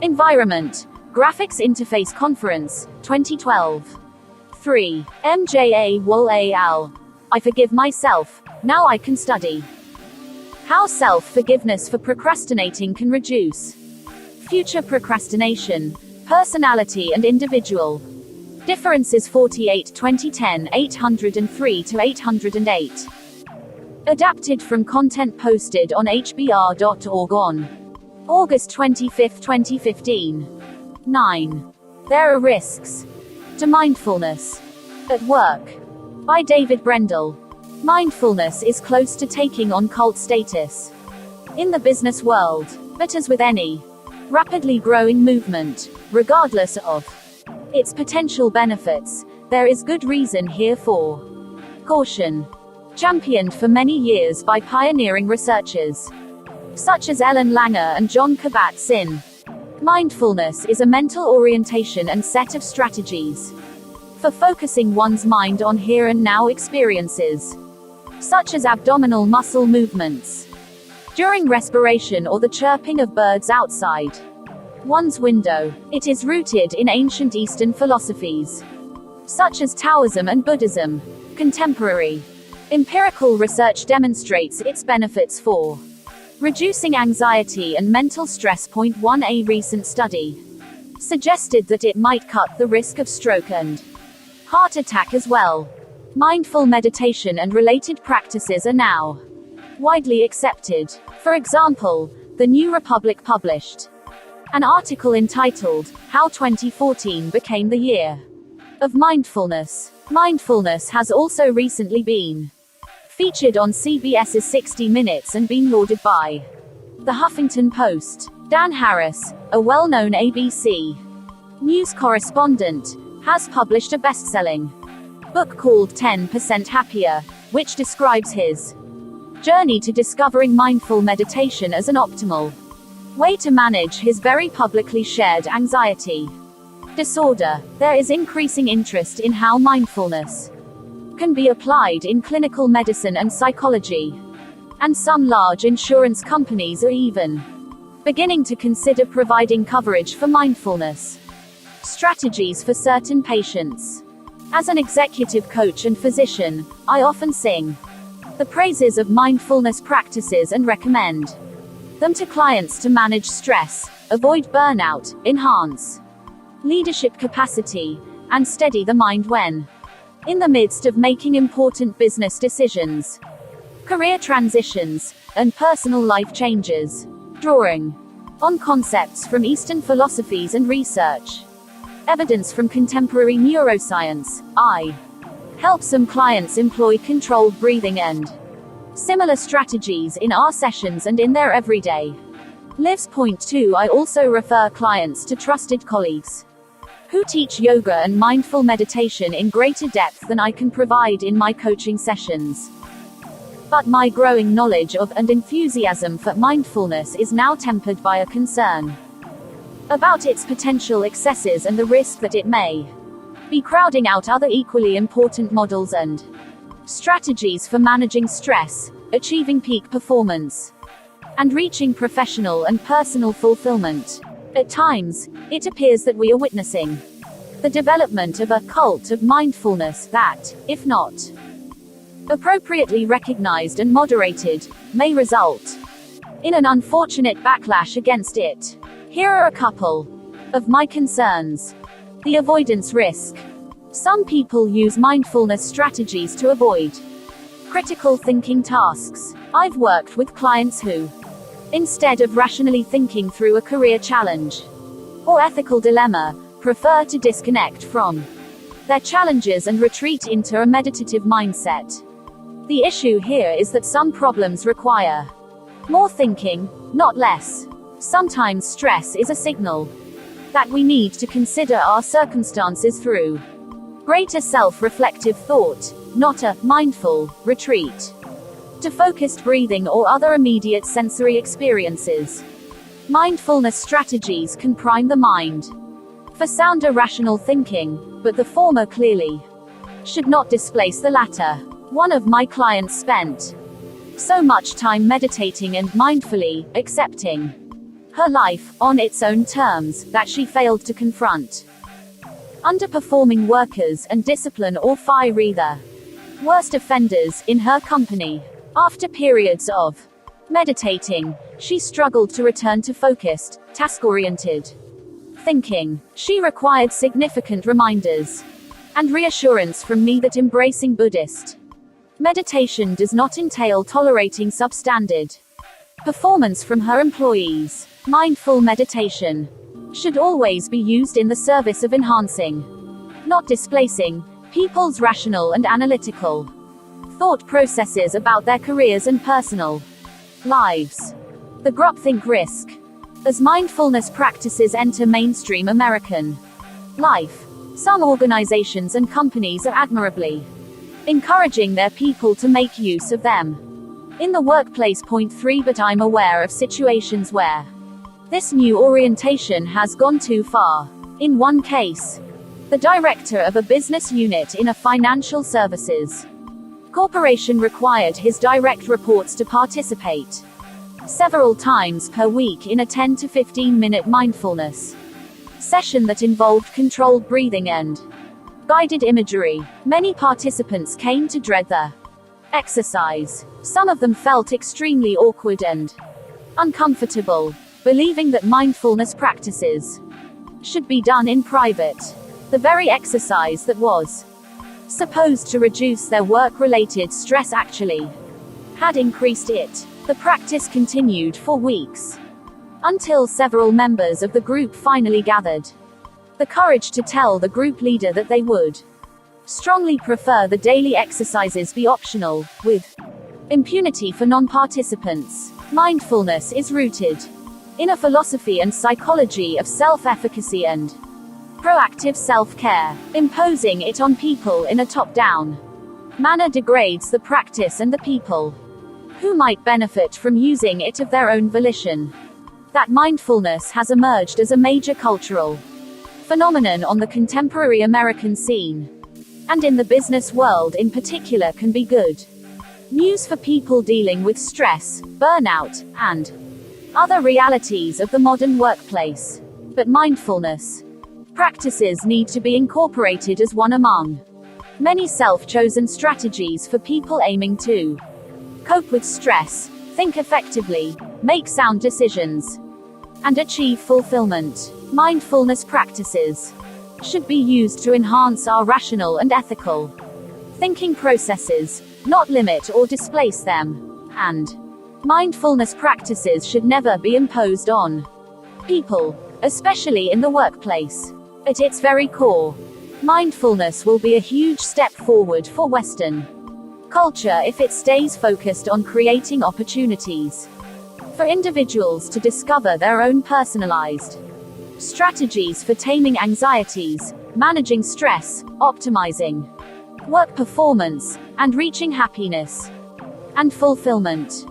Environment. Graphics Interface Conference, 2012. 3. M.J.A. Wool et al. I Forgive Myself, Now I Can Study. How Self-Forgiveness for Procrastinating Can Reduce Future Procrastination, Personality and Individual Differences. 48, 2010, 803-808. Adapted from content posted on hbr.org on August 25, 2015. 9. There Are Risks to Mindfulness at Work, by David Brendel. Mindfulness is close to taking on cult status in the business world, but as with any rapidly growing movement, regardless of its potential benefits, there is good reason here for caution. Championed for many years by pioneering researchers such as Ellen Langer and John Kabat-Zinn, mindfulness is a mental orientation and set of strategies for focusing one's mind on here and now experiences, such as abdominal muscle movements during respiration or the chirping of birds outside one's window. It is rooted in ancient Eastern philosophies, such as Taoism and Buddhism. Contemporary empirical research demonstrates its benefits for reducing anxiety and mental stress. 1. A recent study suggested that it might cut the risk of stroke and heart attack as well. Mindful meditation and related practices are now widely accepted. For example, The New Republic published an article entitled, How 2014 Became the Year of Mindfulness. Mindfulness has also recently been featured on CBS's 60 Minutes and been lauded by The Huffington Post. Dan Harris, a well-known ABC news correspondent, has published a best-selling book called 10% Happier, which describes his journey to discovering mindful meditation as an optimal way to manage his very publicly shared anxiety disorder. There is increasing interest in how mindfulness can be applied in clinical medicine and psychology. And some large insurance companies are even beginning to consider providing coverage for mindfulness strategies for certain patients. As an executive coach and physician, I often sing the praises of mindfulness practices and recommend them to clients to manage stress, avoid burnout, enhance leadership capacity, and steady the mind when in the midst of making important business decisions, career transitions, and personal life changes. Drawing on concepts from Eastern philosophies and research, evidence from contemporary neuroscience, I help some clients employ controlled breathing and similar strategies in our sessions and in their everyday lives. Point 2. I also refer clients to trusted colleagues who teach yoga and mindful meditation in greater depth than I can provide in my coaching sessions. But my growing knowledge of and enthusiasm for mindfulness is now tempered by a concern about its potential excesses and the risk that it may be crowding out other equally important models and strategies for managing stress, achieving peak performance, and reaching professional and personal fulfillment. At times, it appears that we are witnessing the development of a cult of mindfulness that, if not appropriately recognized and moderated, may result in an unfortunate backlash against it. Here are a couple of my concerns. The avoidance risk. Some people use mindfulness strategies to avoid critical thinking tasks. I've worked with clients who, instead of rationally thinking through a career challenge or ethical dilemma, prefer to disconnect from their challenges and retreat into a meditative mindset. The issue here is that some problems require more thinking, not less. Sometimes stress is a signal that we need to consider our circumstances through greater self-reflective thought, not a mindful retreat to focused breathing or other immediate sensory experiences. Mindfulness strategies can prime the mind for sounder rational thinking, but the former clearly should not displace the latter. One of my clients spent so much time meditating and mindfully accepting her life on its own terms that she failed to confront underperforming workers and discipline or fire the worst offenders in her company. After periods of meditating, she struggled to return to focused, task-oriented thinking. She required significant reminders and reassurance from me that embracing Buddhist meditation does not entail tolerating substandard performance from her employees. Mindful meditation should always be used in the service of enhancing, not displacing, people's rational and analytical thought processes about their careers and personal lives. The groupthink risk. As mindfulness practices enter mainstream American life, some organizations and companies are admirably encouraging their people to make use of them in the workplace. Point 3. But I'm aware of situations where this new orientation has gone too far. In one case, the director of a business unit in a financial services corporation required his direct reports to participate several times per week in a 10 to 15 minute mindfulness session that involved controlled breathing and guided imagery. Many participants came to dread the exercise. Some of them felt extremely awkward and uncomfortable, believing that mindfulness practices should be done in private. The very exercise that was supposed to reduce their work-related stress actually had increased it. The practice continued for weeks, until several members of the group finally gathered the courage to tell the group leader that they would strongly prefer the daily exercises be optional, with impunity for non-participants. Mindfulness is rooted in a philosophy and psychology of self-efficacy and proactive self-care. Imposing it on people in a top-down manner degrades the practice and the people who might benefit from using it of their own volition. That mindfulness has emerged as a major cultural phenomenon on the contemporary American scene, and in the business world in particular, can be good news for people dealing with stress, burnout, and other realities of the modern workplace. But mindfulness practices need to be incorporated as one among many self-chosen strategies for people aiming to cope with stress, think effectively, make sound decisions, and achieve fulfillment. Mindfulness practices should be used to enhance our rational and ethical thinking processes, not limit or displace them. And mindfulness practices should never be imposed on people, especially in the workplace. At its very core, mindfulness will be a huge step forward for Western culture if it stays focused on creating opportunities for individuals to discover their own personalized strategies for taming anxieties, managing stress, optimizing work performance, and reaching happiness and fulfillment.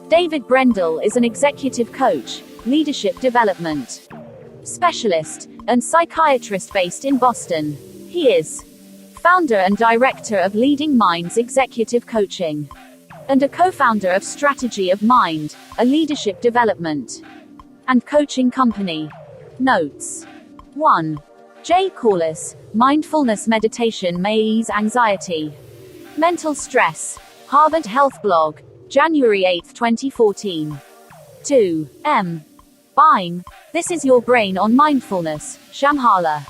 David Brendel is an executive coach, leadership development specialist, and psychiatrist based in Boston. He is founder and director of Leading Minds Executive Coaching, and a co-founder of Strategy of Mind, a leadership development and coaching company. Notes. 1. Jay Corliss, mindfulness meditation may ease anxiety, mental stress. Harvard Health Blog, January 8, 2014. 2. M. Bime, This Is Your Brain on Mindfulness, Shamhala.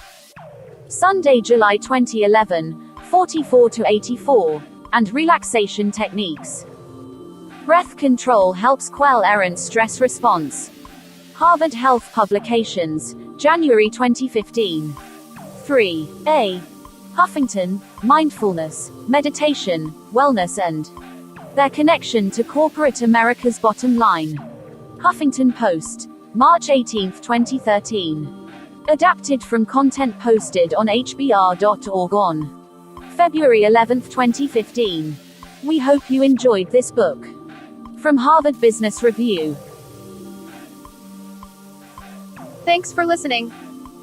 Sunday, July 2011, 44-84, and Relaxation Techniques. Breath control helps quell errant stress response. Harvard Health Publications, January 2015. 3. A. Huffington, Mindfulness, Meditation, Wellness and Their Connection to Corporate America's Bottom Line. Huffington Post, March 18, 2013. Adapted from content posted on hbr.org on February 11, 2015. We hope you enjoyed this book. From Harvard Business Review. Thanks for listening.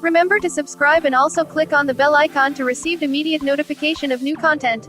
Remember to subscribe and also click on the bell icon to receive immediate notification of new content.